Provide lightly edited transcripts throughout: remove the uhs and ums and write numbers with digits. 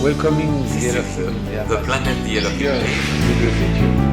welcoming Si, the si, Elohim. the planet, the Elohim. Yes, with the future.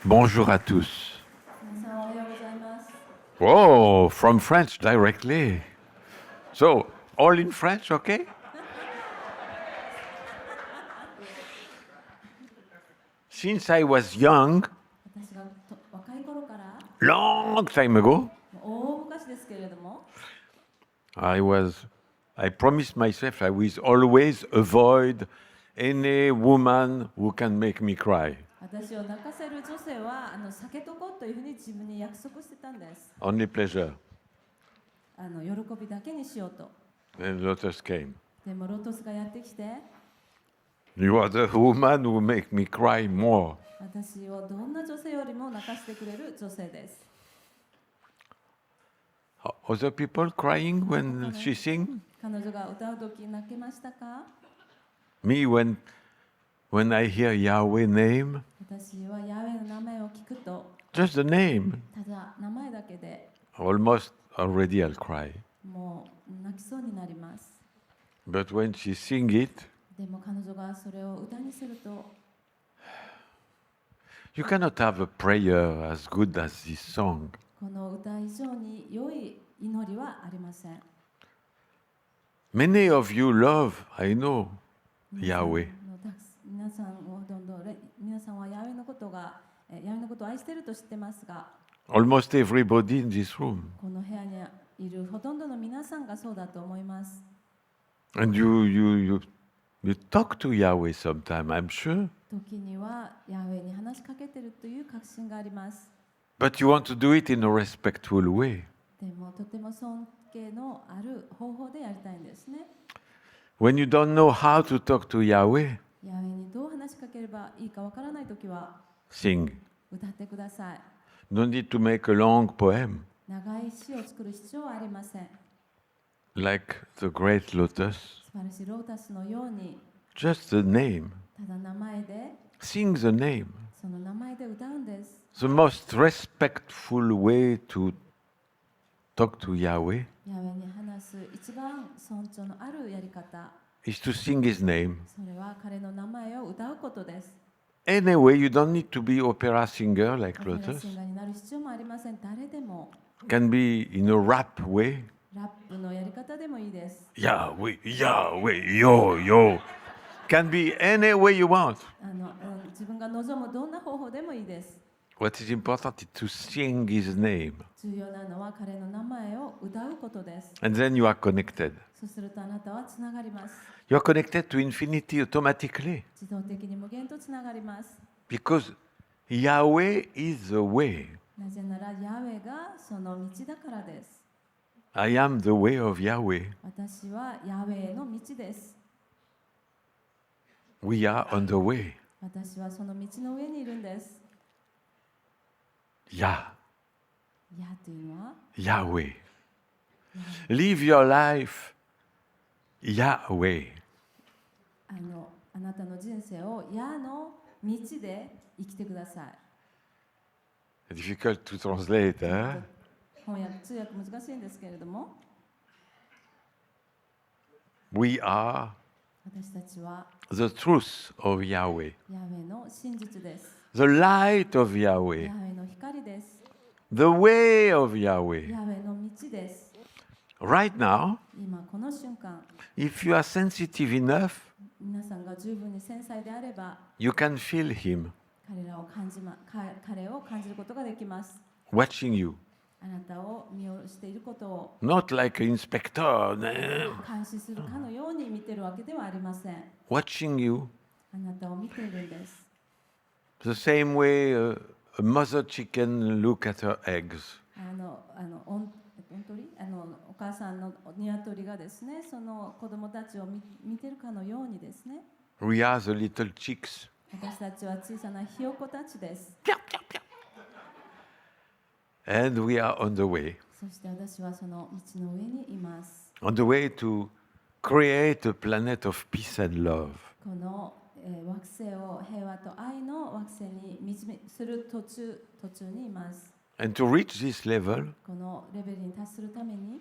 Bonjour à tous. 皆さんおはようございます。 Oh, from French directly. So, all in French, okay? Since I was young, 私が若い頃から、 long time ago, 大昔ですけれども、 I promised myself I will always avoid any woman who can make me cry. 私を泣かせる女性は避けとこうというふうに自分に約束してたんです。 Only pleasure. 喜びだけにしようと。 Then Lotus came. でもロトスがやってきて、 You are the woman who make me cry more. 私をどんな女性よりも泣かせてくれる女性です。 Other people crying when she sing? 彼女が歌うとき泣けましたか？ Me when I hear Yahweh name, 私はヤーウェイの名前を聞くと、 just the name, ただ名前だけで almost already I'll cry. もう泣きそうになります。 But when she sing it, でも彼女がそれを歌にすると、 you cannot have a prayer as good as this song. この歌以上に良い祈りはありません。 Many of you love, I know, Yahweh. 皆さんはヤーウェイのことが、ヤーウェイのことを愛していると知ってますが、 Almost everybody in this room. この部屋にいるほとんどの皆さんがそうだと思います。 And you talk to Yahweh sometime, I'm sure. 時にはヤーウェイに話しかけているという確信があります。 But you want to do it in a respectful way. でもとても尊敬のある方法でやりたいんですね。 When you don't know how to talk to Yahweh, ヤーウェイにどう話しかければいいかわからないときは sing. 歌ってください。 No need to make a long poem 長い詩を作る必要はありません。 like the great Lotus. 素晴らしいロータスのように、 Just the name. ただ名前で、 Sing the name. その名前で歌うんです。 The most respectful way to talk to Yahweh ヤーウェイに話す一番尊重のあるやり方、 is to sing His name. それは彼の名前を歌うことです。 Anyway, you don't need to be opera singer like オペラ Lotus. シンガーになる必要もありません。誰でも Can be in a rap way. ラップのやり方でもいいです。 Yahweh, Yahweh, yo, yo. Can be any way you want. 自分が望むどんな方法でもいいです。 What is important is to sing His name. 重要なのは彼の名前を歌うことです。 And then you are connected. そうするとあなたはつながります。 You are connected to infinity automatically. 自動的に無限とつながります。 Because Yahweh is the way. なぜならヤーウェイがその道だからです。 I am the way of Yahweh. 私はヤーウェイの道です。 We are on the way. 私はその道の上にいるんです。 Yah, ヤというのは Yahweh. Live your life, Yahweh. あなたの人生をヤの道で生きてください。 Difficult to translate, hein? 翻訳、通訳難しいんですけれども、 We are 私たちは the truth of Yahweh, ヤーウェイの真実です。 the light of ヤ Yahweh, ーウェイの光です。 the way of ヤ Yahweh. ーウェイの道です。 Right now, 今この瞬間、 if you are sensitive enough, 皆さんが十分に繊細であれば、 you can feel Him 彼を感じることができます。 watching you. あなたを見下ろしていることを Not like an inspector, nah. 監視するかのように見ているわけではありません。 watching you. あなたを見ているんです。 The same way a mother chicken look at her eggs. お母さんの鶏がですね、その子供たちを見ているかのようにですね。 We are the little chicks. 私たちは小さなひよこたちです。 And we are on the way. そして私はその道の上にいます。 On the way to create a planet of peace and love. この惑星を平和と愛の惑星にする途中にいます。 And to reach this level, このレベルに達するために、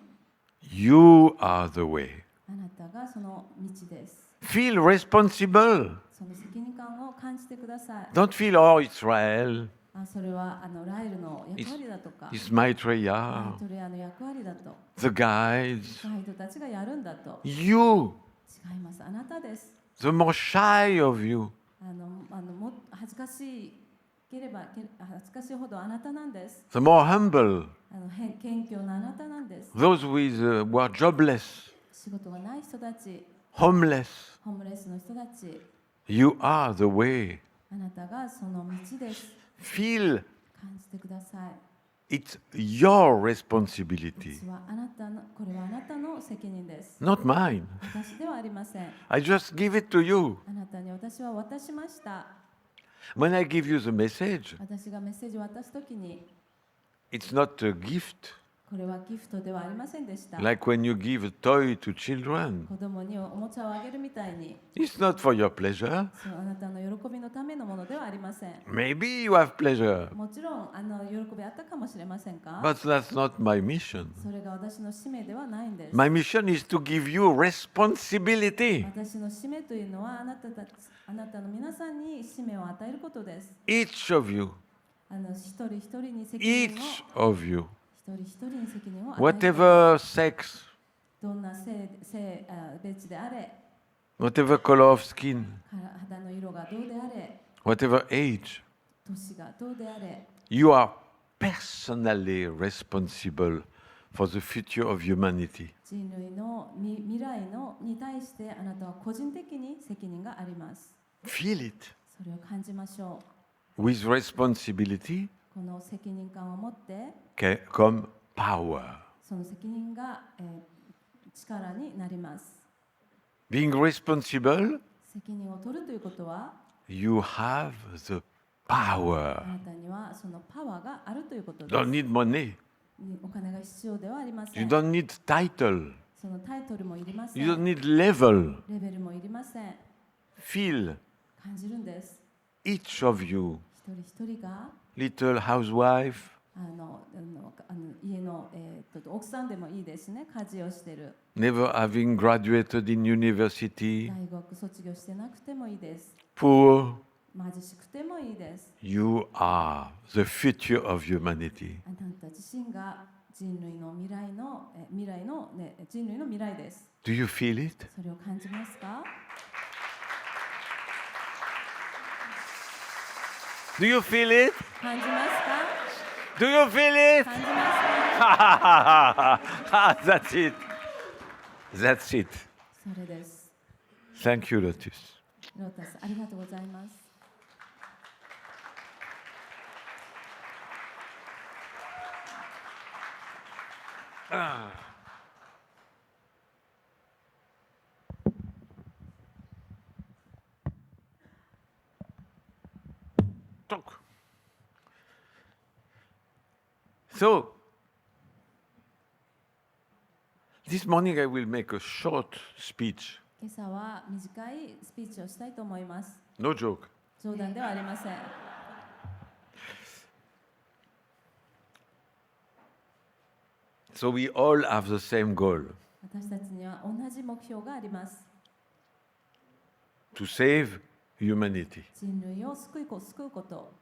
you are the way. あなたがその道です。 Feel responsible. その責任感を感じてください。 Don't feel, oh, Israel. それはライルの役割だとか、 It's Maitreya, マイトレアの役割だと、 the guides. ガイドたちがやるんだと。 You, 違います。あなたです。 the more shy of you, も恥ずかしければ恥ずかしいほどあなたなんです。 the more humble, 謙虚なあなたなんです。 those who are jobless, 仕事がない人たち、 homeless. ホームレスの人たち、 You are the way. あなたがその道です。 Feel 感じてください。 it's your responsibility, これはあなたの責任です。 not mine. 私ではありません。 I just give it to you. あなたに私は渡しました。 When I give you the message, 私がメッセージを渡すときに、 it's not a gift これはギフトではありませんでした。 like when you give a toy to children. 子供におもちゃをあげるみたいに、 It's not for your pleasure. そうあなたの喜びのためのものではありません。 Maybe you have pleasure, もちろん喜びあったかもしれませんか。 but that's not my mission. それが私の使命ではないんです。 My mission is to give you responsibility. 私の使命というのはあなたの皆さんに使命を与えることです。 Each of you, 一人一人に責任を each of you, 一人一人に責任を与えて、 whatever sex, どんな別であれ、 whatever color of skin, 肌の色がどうであれ、 whatever age, 年がどうであれ、 you are personally responsible for the future of humanity. 人類の未来に対してあなたは個人的に責任があります。 Feel it. それを感じましょ With responsibility う。この責任感を持って、 come power. その責任が、力になります。 Being responsible, 責任を取るということは、 you have the あ power. なたにはそのパワーがあるということで You don't す。 need money. お金が必要ではありませ You ん。 don't need title. そのタイトルもいりません。 You don't need level. レベルもいりません。 Feel 感じるんです。 each of you, 一人一人が little housewife, 家の、奥さんでもいいですね。家事をしてる。 never having graduated in university, 大学卒業してなくてもいいです。 poor. 貧しくてもいいです。 You are the future of humanity. あなた自身が人類の未来の、人類の未来です。 Do you feel it? それを感じますか？ Do you feel it? 感じますか？ Do you feel it? 感じますか？ That's it. That's it. それです。 Thank you, Lotus. ロータス、ありがとうございます。Talk. So, this morning I will make a short speech. 今朝は短いスピーチをしたいと思います。 No joke. 冗談ではありません。 So we all have the same goal, 私たちには同じ目標があります。 to save humanity. 人類を救うこと。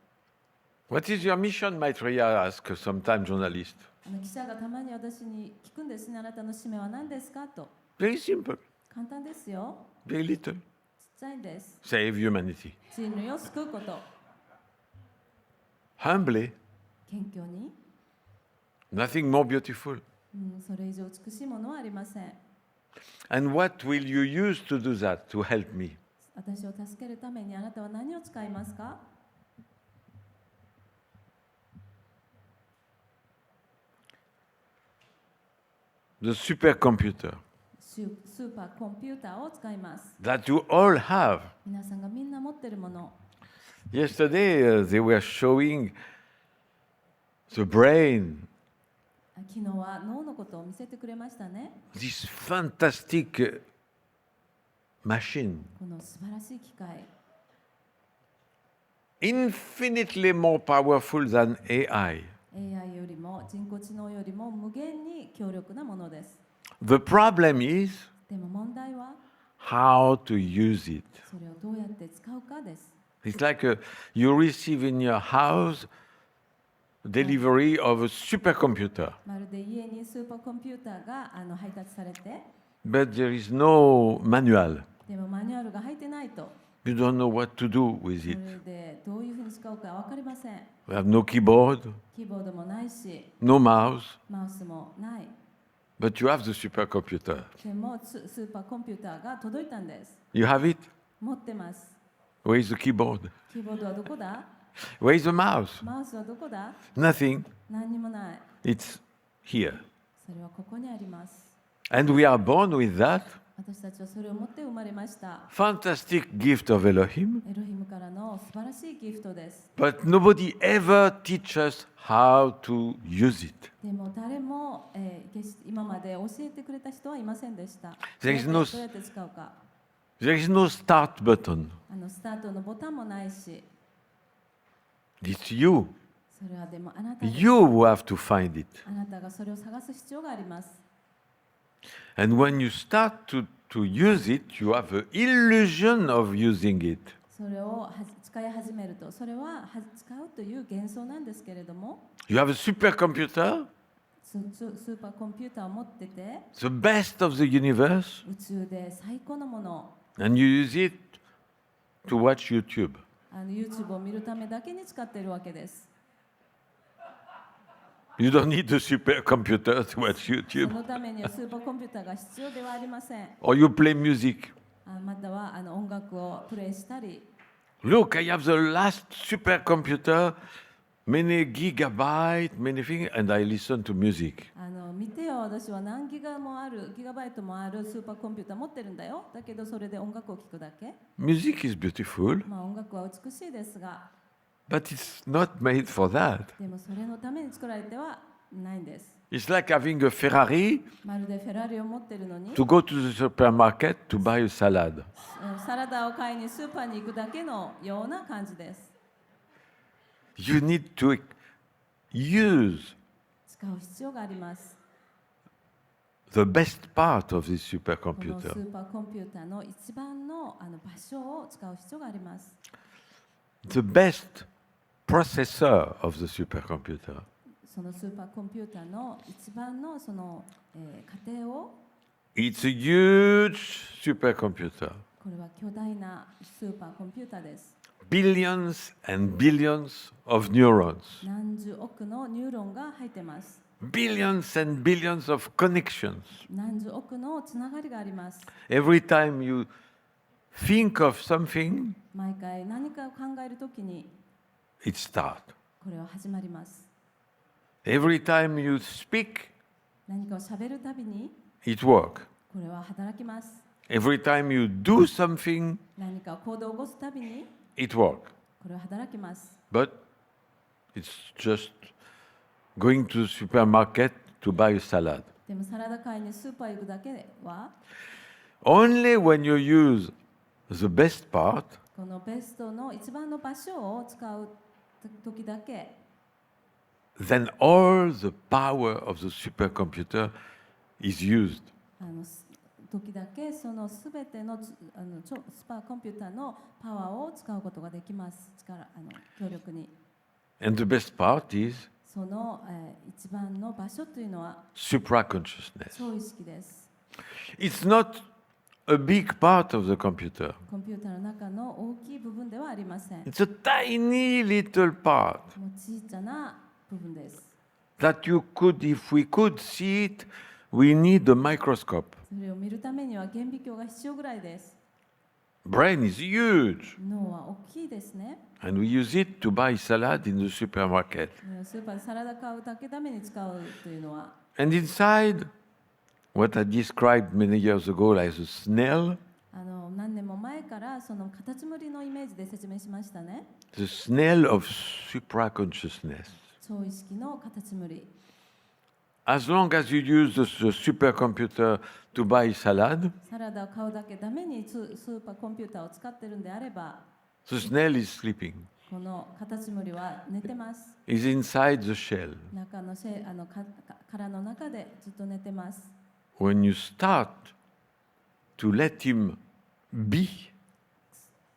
What is your mission, Maitreya asked sometime journalist. 記者がたまに私に聞くんですね。あなたの使命は何ですかと。 Very simple, 簡単ですよ。 very little. ちっちゃいんです。 Save humanity. 人類を救うこと。 Humbly, 謙虚に、 nothing more beautiful. それ以上美しいものはありません。 And what will you use to do that, to help me? 私を助けるためにあなたは何を使いますか？ The supercomputer スーパーコンピューターを使います。 that you all have. 皆さんがみんな持っているもの。 Yesterday, they were showing the brain, 昨日は脳のことを見せてくれましたね。 this fantastic machine, この素晴らしい機械。 infinitely more powerful than AI. AI よりも人工知能よりも無限に強力なものです。 The problem is でも問題は how to use it. それをどうやって使うかです。It's like you receive in your house delivery of a supercomputer, まるで家にスーパーコンピューターが配達されて、 but there is no manual. でもマニュアルが入ってないと、 You don't know what to do with そ it. れでどういうふうに使うか分かりません。 We have no keyboard, キーボードもないし、 no mouse, マウスもない。 but you have the supercomputer. でもスーパーコンピューターが届いたんです。 You have it? 持ってます。 Where is the keyboard? キーボードはどこだ？ Where is the mouse? マウスはどこだ？ Nothing. 何にもない。 It's here. それはここにあります。 And we are born with that 私たちはそれを持って生まれました。 fantastic gift of Elohim, エロヒムからの素晴らしいギフトです。 but nobody ever teach us how to use it. でも誰も、決して今まで教えてくれた人はいませんでした。 There is no- どうやって使うか。 There is no start button. スタートのボタンもないし、 It's you. それはでもあなたです。 You who have to find it. あなたがそれを探す必要があります。 And when you start to use it, you have the illusion of using it. それを使い始めると、それは使うという幻想なんですけれども、 You have a supercomputer, スーパーコンピューターを持ってて、 the best of the universe, 宇宙で最高のもの、 and you use it to watch YouTube. YouTube を見るためだけに使っているわけです。 You don't need a supercomputer to watch そ YouTube. のためにはスーパーコンピューターが必要ではありません。 Or you play music. または音楽をプレイしたり、 Look, I have the last supercomputer, many gigabytes, many things, and I listen to music. 見てよ、私は何ギガバイトもあるスーパーコンピューター持ってるんだよ。だけどそれで音楽を聴くだけ。 Music is beautiful, 音楽は美しいですが、 but it's not made for that. でもそれのために作られてはないんです。 It's like having a Ferrari まるでフェラーリを持ってるのに、 to go to the supermarket to buy a salad. サラダを買いにスーパーに行くだけのような感じです。 You need to use 使う必要があります。 the best part of this この supercomputer. スーパーコンピューターの一番の場所を使う必要があります。 The best processor of the supercomputer. そのスーパーコンピューターの一番のその、過程を、 It's a huge supercomputer. これは巨大なスーパーコンピューターです。 Billions and billions of neurons. 何十億のニューロンが入ってます。 Billions and billions of connections. 何十億のつながりがあります。 Every time you think of something, 毎回何かを考えるときに it starts. これは始まります。 Every time you speak, 何かをしゃべるたびに it works. これは働きます。 Every time you do something, 何かを行動を起こすたびに it works. これは働きます。 But it's just going to the supermarket to buy a salad. でもサラダ買いにスーパー行くだけは、 Only when you use the best part, このベストの一番の場所を使う時だけ、 then all the power of the supercomputer is used. 時だけそのすべてのスーパーコンピューターのパワーを使うことができます。強力に。 And the best part is その、一番の場所というのは supraconsciousness. 超意識です。 It's not a big part of the computer. コンピューターの中の大きい部分ではありません。も It's a tiny little part う小さな部分です。 that you could, if we could see it, we need a microscope. それを見るためには顕微鏡が必要ぐらいです。 Brain is huge, 脳は大きいですね。 and we use it to buy salad in the supermarket. スーパーでサラダ買うだけために使うというのは、 And inside, what I described many years ago as a snail, 何年も前からそのカタツムリのイメージで説明しましたね。 the snail of supraconsciousness. 超意識のカタツムリ。 As long as you use the supercomputer to buy salad, サラダを買うだけためにスーパーコンピューターを使ってるんであれば、 the snail is sleeping. このカタツムリは寝てます。 Is inside the shell. 中の殻の中でずっと寝てます。 When you start to let him be,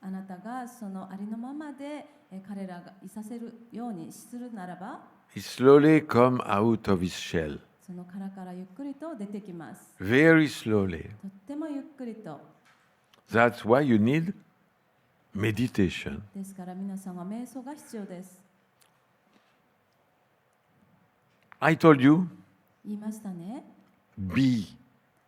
あなたたがそのありのままで彼らがいさせるようにするならば、he slowly come out of his shell. その殻からゆっくりと出てきます。 Very slowly. とってもゆっくりと。 That's why you need meditation. ですから皆さんは瞑想が必要です。 I told you, 言いましたね。 be.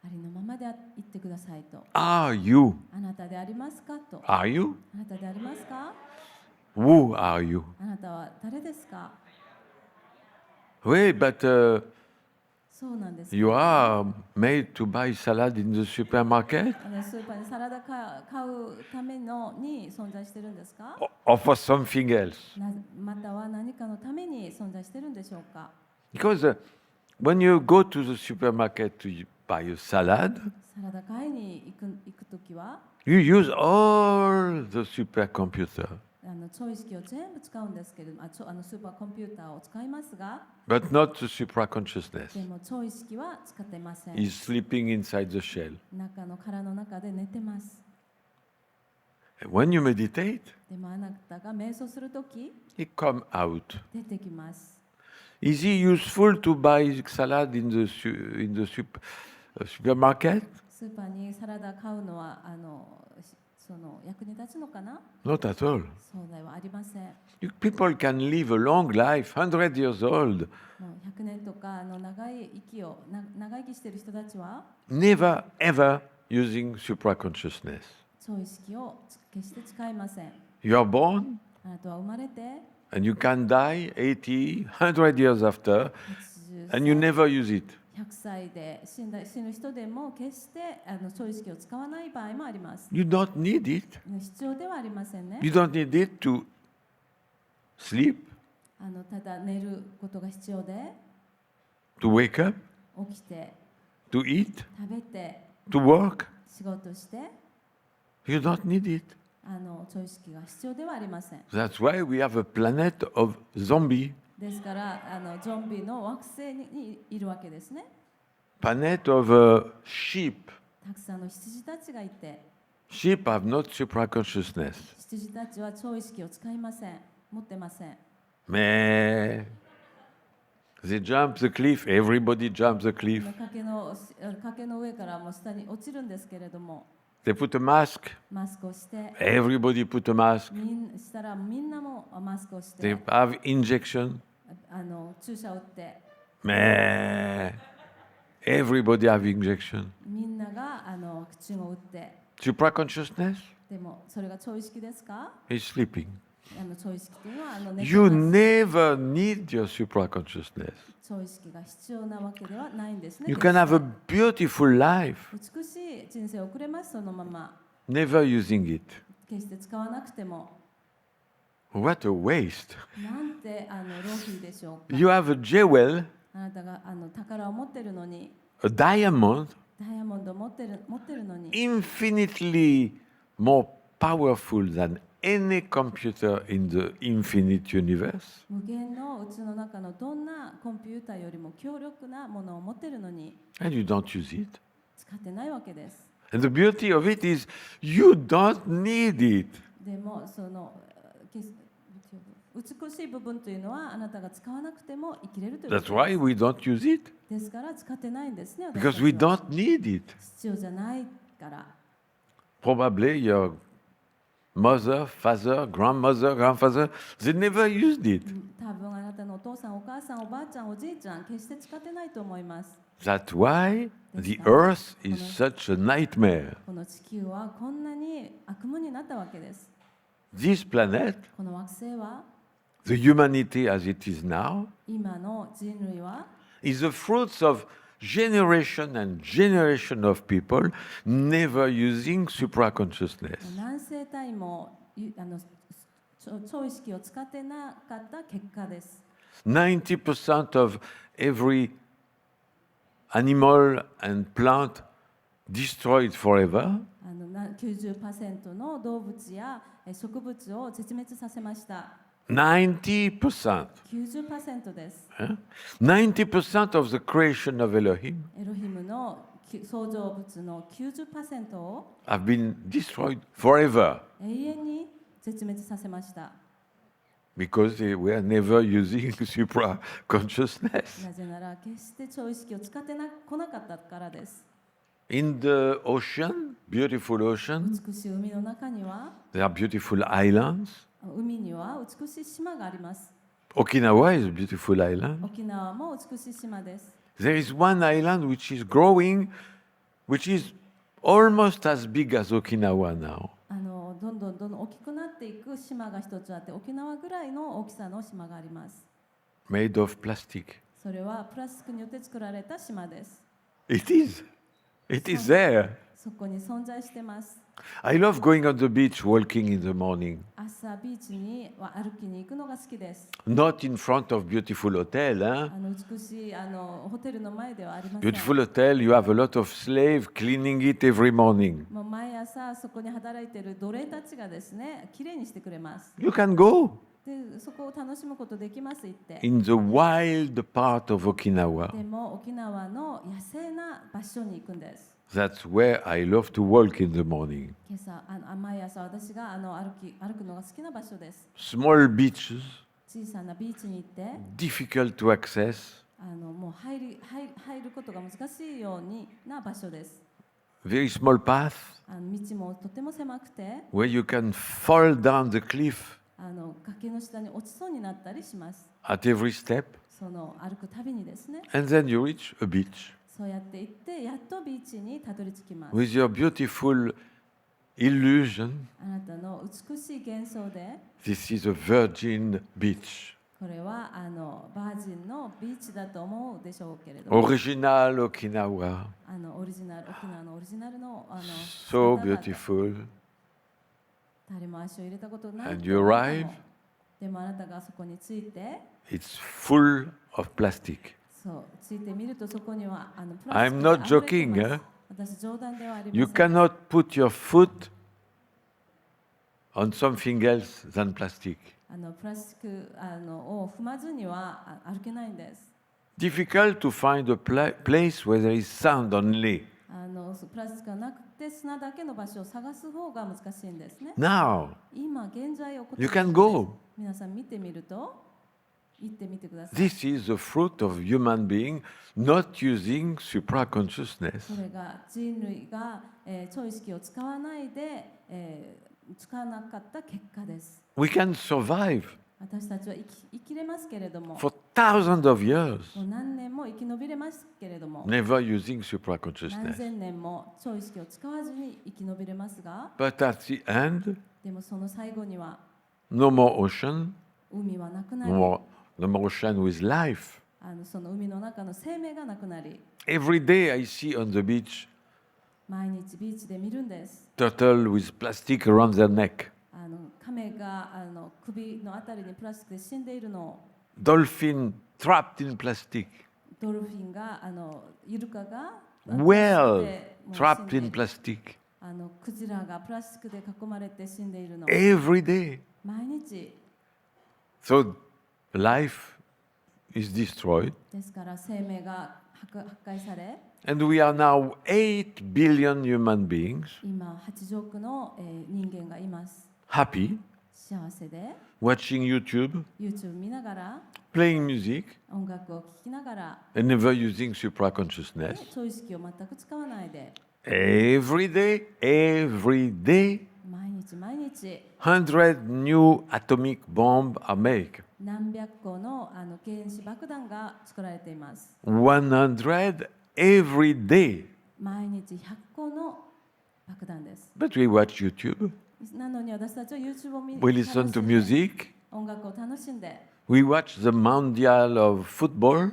ありのままで言ってくださいと。 Are you? あなたでありますかと。 Are you? あなたでありますか。 Who are you? あなたは誰ですか。 Wait, but そうなんです。 you are made to buy salad in the supermarket? スーパーにサラダ買うためのに存在してるんですか。 Or for something else? または何かのために存在してるんでしょうか。 Because when you go to the supermarket to buy a salad, サラダ買いに行くときは you use all the supercomputer. 超意識を全部使うんですけれども、スーパーコンピューターを使いますが、 But not the supraconsciousness. でも超意識は使ってません。 He's sleeping inside the shell. 殻の中で寝てます。 And when you meditate, でもあなたが瞑想するとき he come out. 出てきます。 Is he useful to buy salad in the supermarket? スーパーにサラダ買うのはその役に立つのかな。 Not at all. そうではありません。 People can live a long life, 100 years old, もう100年とか長生きしている人たちは never ever using supraconsciousness. 超意識を決して使いません。 You are born あなたは生まれて and you can die 80, 100 years after, 80 and you never use it. 100歳で死ぬ人でも決して超意識を使わない場合もあります。 You don't need it. 必要ではありませんね。 You don't need it to sleep, ただ寝ることが必要で to wake up, 起きて to eat, 食べて to work. 仕事して You don't need it. 超意識が必要ではありません。 That's why we have a planet of zombies, ですからゾンビの惑星にいるわけですね。 planet of sheep. たくさんの羊たちがいて、 Sheep have not supraconsciousness. 羊たちは超意識を使いません。持ってません。 Mais they jump the cliff. Everybody jumps the cliff. 崖の上からもう下に落ちるんですけれども、 They put a mask. マスクをして、 Everybody put a mask. したらみんなもマスクをし They て、 have injection. 注射を打って、 Mais everybody have injection. みんながワクチンを打って、 Supraconsciousness でもそれが超意識ですか。 is sleeping. 超意識というのは寝て You ます。 never need your supraconsciousness. 超意識が必要なわけではないんですね。 You can have a beautiful life, 美しい人生を送れます。そのまま never using it. 決して使わなくても。 What a waste. なんて浪費でしょうか。 You have a jewel, あなたが宝を持ってるのに、 a diamond, ダイヤモンドを持ってるのに、 infinitely more powerful than any computer in the infinite universe. 無限のうちの中のどんなコンピューターよりも強力なものを持ってるのに And you don't use it. 使ってないわけです。 And the beauty of it is you don't need it. でもその美しい部分というのはあなたが使わなくても生きれるというこ That's と why we don't use it. ですから使ってないんですね。私 Because たち we は don't need it. 必要じゃないから。 Probably your mother, father, grandmother, grandfather, they never used it. 多分あなたのお父さん、お母さん、おばあちゃん、おじいちゃん、決して使ってないと思います。 That's why the earth is such a nightmare. この地球はこんなに悪夢になったわけです。 This planet, この惑星は the humanity as it is now, 今の人類は is the fruits of generation and generation of people never using supraconsciousness. 何世帯も超意識を使ってなかった結果です。 90% of every animal and plant destroyed forever. 90% の動物や植物を絶滅させました。 90%. 90% です。 90% of the creation of Elohim エロヒムの創造物の 90% を have been destroyed forever. 永遠に絶滅させました。because they were never using supra-consciousness. なぜなら決して超意識を使ってこなかったからです。In the ocean, beautiful ocean, 美しい海の中には、 there are beautiful islands. 海には美しい島があります。 Okinawa is a beautiful island. 沖縄も美しい島です。 There is one island which is growing, which is almost as big as Okinawa now. どんどん大きくなっていく島が一つあって、沖縄ぐらいの大きさの島があります。 Made of plastic. それはプラスチックによって作られた島です。 It is. It is there. そこに存在してます。 I love going on the beach, walking in the morning. 朝ビーチには歩きに行くのが好きです。 Not in front of beautiful hotel, huh? 美しいホテルの前ではありません。 Beautiful hotel, you have a lot of slaves cleaning it every morning. もう毎朝そこに働いている奴隷たちがですね、きれいにしてくれます。 You can go で、そこを楽しむことできます、行って。 in the wild part of Okinawa. でも沖縄の野生な場所に行くんです。 That's where I love to walk in the morning. 今朝毎朝私が歩くのが好きな場所です。 Small beaches, 小さなビーチに行って、 difficult to access, もう入ることが難しいような場所です。 very small path 道もとても狭くて、 where you can fall down the cliff 崖の下に落ちそうになったりします。 at every step, その歩くたびにですね、 and then you reach a beach そうやって行ってやっとビーチにたどり着きます。 with your beautiful illusion. あなたの美しい幻想で、 This is a virgin beach. これはバージンのビーチだと思うでしょうけれども、 Original Okinawa. オリジナル沖縄のオリジナルの姿 So だと beautiful. 誰も足を入れたことない And と you 思うかも arrive, でもあなたがそこに着いて、 it's full of plastic. そう着いてみるとそこにはプラス I'm チックが not 溢れてい joking, ます。 eh? 私冗談ではあり You ません。 cannot put your foot on something else than plastic. プラスチックを踏まずには歩けないんです。 Difficult to find a place where there is sound only. プラスチックがなくて砂だけの場所を探す方が難しいんですね。 Now, 今現在起こってい you る can ことです。 go. 皆さん見てみると、行ってみてください。 This is the fruit of human being not using そ supraconsciousness. れが人類が、超意識を使わないで、使わなかった結果です。 We can survive 私たちは生きれますけれども、 for thousands of years もう何年も生き延びれますけれども、 never using 何 supraconsciousness. 千年も超意識を使わずに生き延びれますが、 But at the end, でもその最後には no more ocean, 海はなくなり、 no more ocean with life. その海の中の生命がなくなり、 Every day I see on the beach 毎日ビーチで見るんです。 turtle with plastic around their neck, カメが首のあたりにプラスチックで死んでいるのを、 dolphin trapped in plastic, ドルフィンがイルカが whale もう死ん trapped で in plastic. クジラがプラスチックで囲まれて死んでいるのを Every day. 毎日 So life is destroyed. ですから生命が破壊され、 And we are now 8 billion human beings, 今80億の人間がいます。 happy, 幸せで watching YouTube, YouTube 見ながら、 playing music, 音楽を聴きながら、 and never using supraconsciousness. 超意識を全く使わないで、 Every day, 毎日毎日100 new atomic bombs are made. 何百個の原子爆弾が作られています。 100 every day. 毎日100個の爆弾です。 But we watch YouTube, なのに私たちは YouTube を見 we listen to music, 音楽を楽しんで、 we watch the Mundial of football,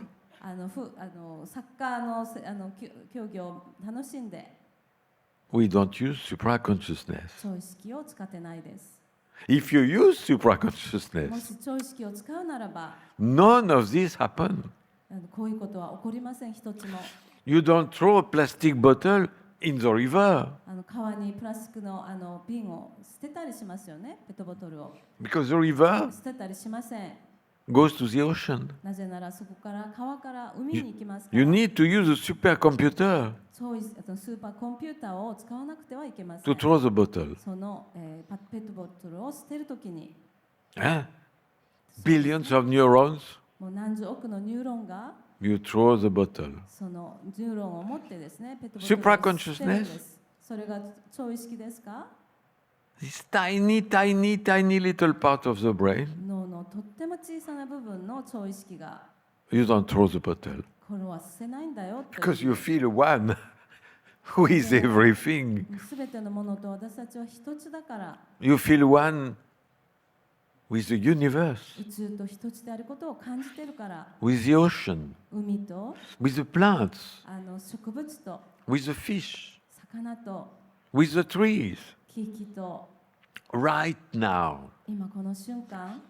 サッカーの競技を楽しんで、 we don't use supraconsciousness. 超意識を使ってないです。 If you use も supraconsciousness, し超意識を使うならば、 none of this happen. こういうことは起こりません、一つも。 You don't throw a plastic bottle in the river 川にプラスチックの瓶を捨てたりしますよね、ペットボトルを。 because the river 捨てたりしません。goes to the ocean. なぜならそこから川から海に行きますか You ら、 need to use a supercomputer 超スーパーコンピューターを使わなくてはいけませ to ん。 throw the bottle. その、ペットボトルを捨てるときに、 Huh? Billions of neurons, もう何十億のニューロンが you throw the bottle. そのニューロンを持ってですね、ペットボトルを捨てるんです。それが超意識ですか？ This tiny, tiny, tiny little part of the brain, 脳のとっても小さな部分の超意識が you don't throw the bottle これは捨てないんだよって because you feel one with everything. すべてのものと私たちは一つだから、 You feel one with the universe, 宇宙と一つであることを感じてるから、 with the ocean, 海と with the plants, 植物と with the fish, 魚と with the trees. 木々と Right now, 今この瞬間、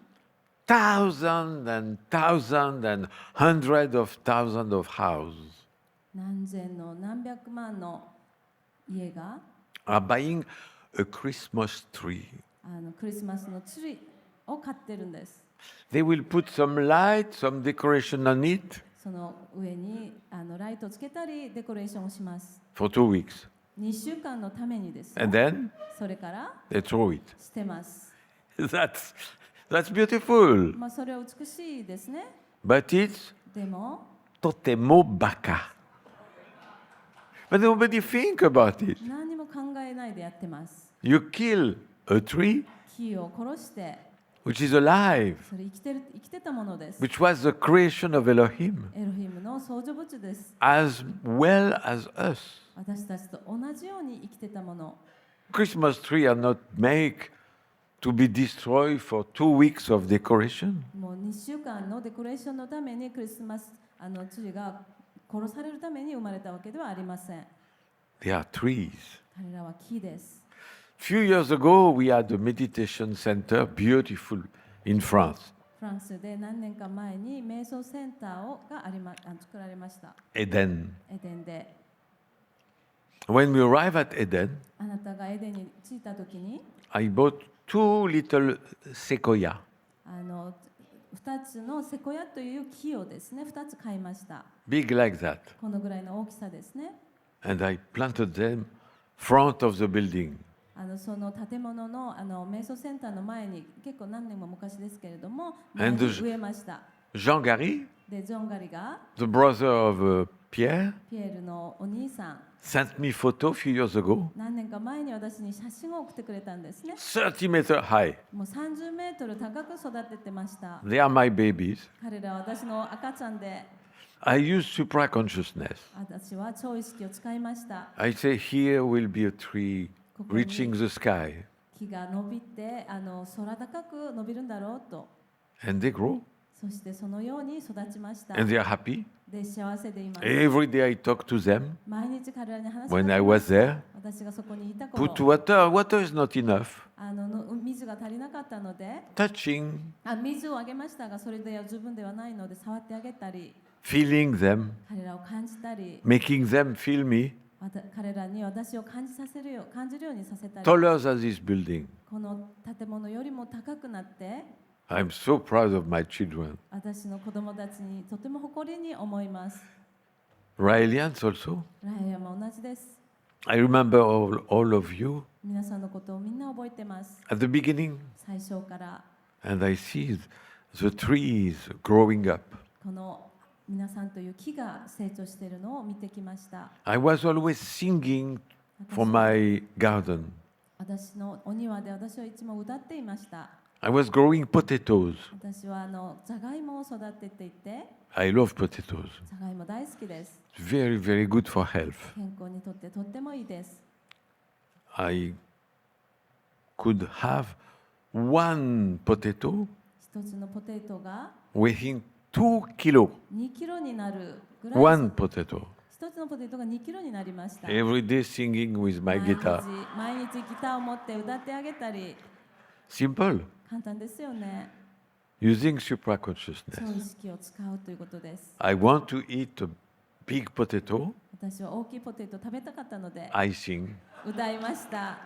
thousands and thousands and hundreds of thousands of houses 何千の何百万の家が are buying a Christmas tree. クリスマスのツリーを買ってるんです。 They will put some light, some decoration on it その上にライトをつけたりデコレーションをします。 for 2 weeks. 2週間のためにですよ。 And then それから they throw it. 捨てます。 That's beautiful. まあそれは美しいですね。 But it's でも totemo baka. But nobody think about it. 何にも考えないでやってます。 You kill a tree 木を殺して、 which is alive, それ生きてたものです。 which was the creation of Elohim, エロヒムの創造物です。 as well as us. 私たちと同じように生きてたもの。 Christmas trees are not made to be destroyed for 2 weeks of decoration. もう2週間のデコレーションのためにクリスマスツリーが殺されるために生まれたわけではありません。 They are trees. 彼らは木です。 Few years ago, we had a meditation center, beautiful, in France, フランスで何年か前に瞑想センターが作られました。 Eden. エデンで。 When we arrived at Eden, あなたがエデンに着いたときに、 I bought 2 little sequoia. 2つのセコヤという木をですね、2つ買いました。 Big like that. このぐらいの大きさですね。 And I planted them front of the building. その建物の瞑想センターの前に、結構何年も昔ですけれども、 And 前に植えました。 Jean Gary, で、ジョンガリが the brother of Pierre, ピエールのお兄さん、 sent me photo a few years ago, 何年か前に私に写真を送ってくれたんですね。 30 meter high. もう30メートル高く育ててました。 They are my babies. 彼らは私の赤ちゃんで、 I use supraconsciousness. 私は超意識を使いました。 I say, here will be a tree reaching the sky. 木が伸びて空高く伸びるんだろうと。 And they grow. そしてそのように育ちました。 And they are happy. で、幸せでいます。 Every day I talk to them. 毎日彼らに話し When か I けま was す。 there, 私がそこにいた頃、 put water. Water is not enough. 水が足りなかったので、 Touching, 水をあげましたが、それでは十分ではないので触ってあげたり、 feeling them, 彼らを感じたり、 making them feel me. 彼らに私を感じるようにさせたり、 Taller than this building. この建物よりも高くなって、 I'm so proud of my children. 私の子供たちにとても誇りに思います。 Raelians also. ライアも同じです。 I remember all of you 皆さんのことをみんな覚えてます。 at the beginning. 最初から And I see the trees growing up. この皆さんという木が成長しているのを見てきました。 I was always singing for my garden. 私のお庭で私はいつも歌っていました。 I was growing potatoes. 私はじゃがいもを育てていて、 I love potatoes. じゃがいも大好きです。 Very, very good for health. 健康にとってとってもいいです。 I could have one potato 一つのポテトが weighing 2 kilo. 2キロになるぐらい、 One potato. 一つのポテトが2キロになりました。 Every day singing with my guitar. 毎日ギターを持って歌ってあげたり、 Simple. 簡単ですよね。 Using 超 supraconsciousness. 意識を使うということです。 I want to eat a big potato. 私は大きいポテト食べたかったので I sing. 歌いました。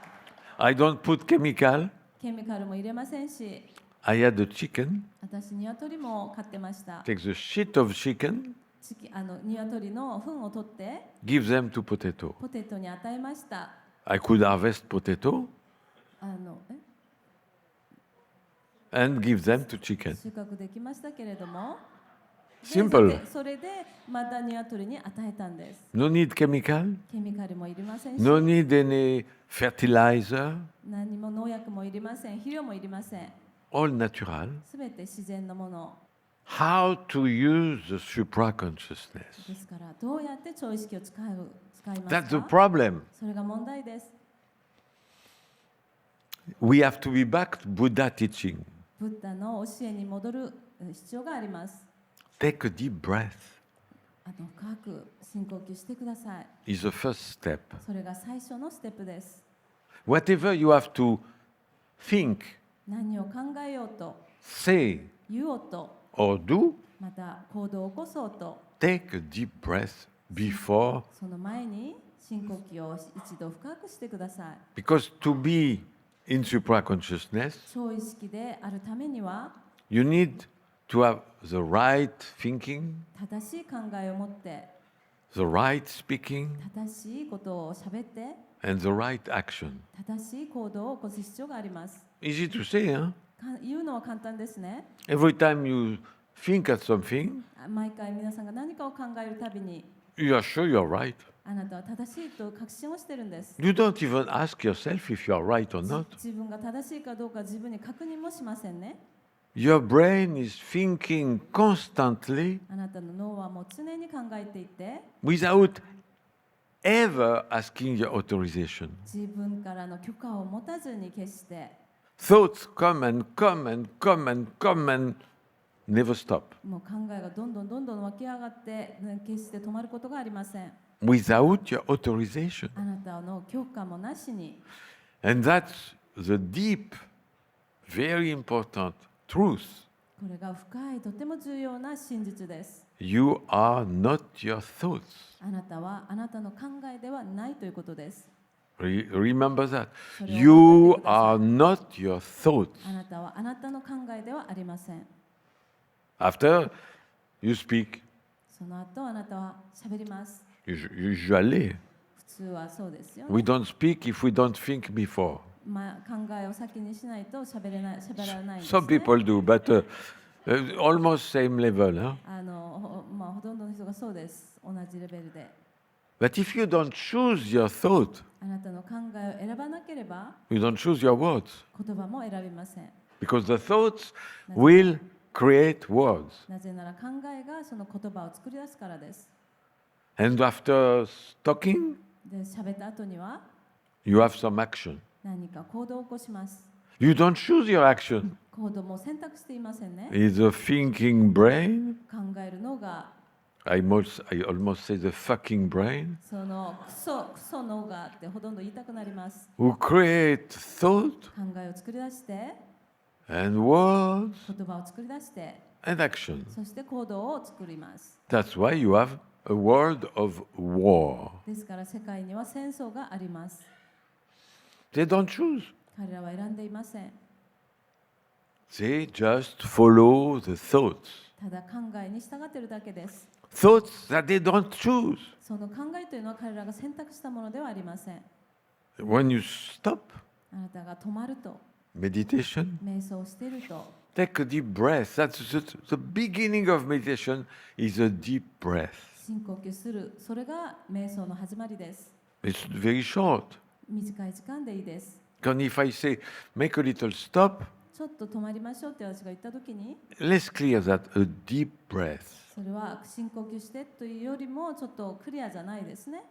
I don't put chemical. ケミカルも入れませんし、I had a chicken, 私鶏も飼ってました。 take the shit of chicken, 鶏の糞を取って give them to potato. ポテトに与えました。 I could harvest potato え and give them to chicken. 収穫できましたけれども、 Simple. それでまた鶏に与えたんです。 No need chemical, ケミカルもいりませんし、 no need any fertilizer, 何も農薬もいりません、肥料もいりません。 all natural. すべて自然のもの How to use the supraconsciousness. ですから、どうやって超意識を使いま That's す the か？ problem. それが問題です。 We have to be back to Buddha teaching. ブッダの教えに戻る必要があります。 Take a deep breath 深く深呼吸してください。 is the first step. それが最初のステップです。 Whatever you have to think, 何を考えようと、 say, 言おうと、 or do, また行動を起こそうと、 take a deep breath before. その前に深呼吸を一度深くしてください。 Because to be in supraconsciousness, 超意識であるためには、 you need to have the right thinking, 正しい考えを持って、 the right speaking, 正しいことを喋って、 and the right action. 正しい行動を起こす必要があります。 Easy to say, huh? 言うのは簡単ですね。 Every time you think at something, 毎回皆さんが何かを考えるたびに、 you are sure you're right. あなたは正しいと確信をしてるんです。 You don't even ask yourself if you are right or not. 自分が正しいかどうか自分に確認もしませんね。 Your brain is thinking constantly あなたの脳はもう常に考えていて、 without ever asking your authorization. 自分からの許可を持たずに決して、 Thoughts come and come and come and come and never stop もう考えがどんどん湧き上がって決して止まることがありません。 without your authorization. あなたの許可もなしに。 And that's the deep, very important truth. これが深いとても重要な真実です。 You are not your thoughts. あなたはあなたの考えではないということです。 Remember that. それを You 覚えてください。 are not your thoughts. あなたはあなたの考えではありません。 After you speak, その後あなたは喋ります。 usually 普通はそうですよ we ね。 don't speak if we don't think before. 考えを先にしないと喋らないんです、 Some ね。 people do, but almost same level. Huh? ほとんどの人がそうです。同じレベルで。 But if you don't choose your thought, あなたの考えを選ばなければ you don't choose your words. 言葉も選びません。 Because the thoughts will create words. なぜなら考えがその言葉を作り出すからです。 And after talking, で、喋った後には you have some action. 何か行動を起こします。 You don't choose your action. 行動も選択していませんね。 It's a thinking brain. 考えるのが I almost say the fucking brain. そのクソ脳がってほとんど言いたくなります。 Who create thought 考えを作り出して、 and words 言葉を作り出して、 and action. そして行動を作ります。 That's why you have a world of war. ですから世界には戦争があります。 They don't choose. 彼らは選んでいません。 They just follow the thoughts. ただ考えに従っているだけです。 Thoughts that they don't choose. その考えというのは彼らが選択したものではありません。 When you stop あなたが止まると、 meditation, 瞑想をしていると、 take a deep breath. That's the beginning of meditation is a deep breath. 深呼吸する。それが瞑想の始まりです。 It's very short. 短い時間でいいです。 And if I say make a little stop, ちょっと止まりましょうって私が言ったときに、 let's clear that a deep breath. それは深呼吸してというよりもちょっとクリアじゃないですね。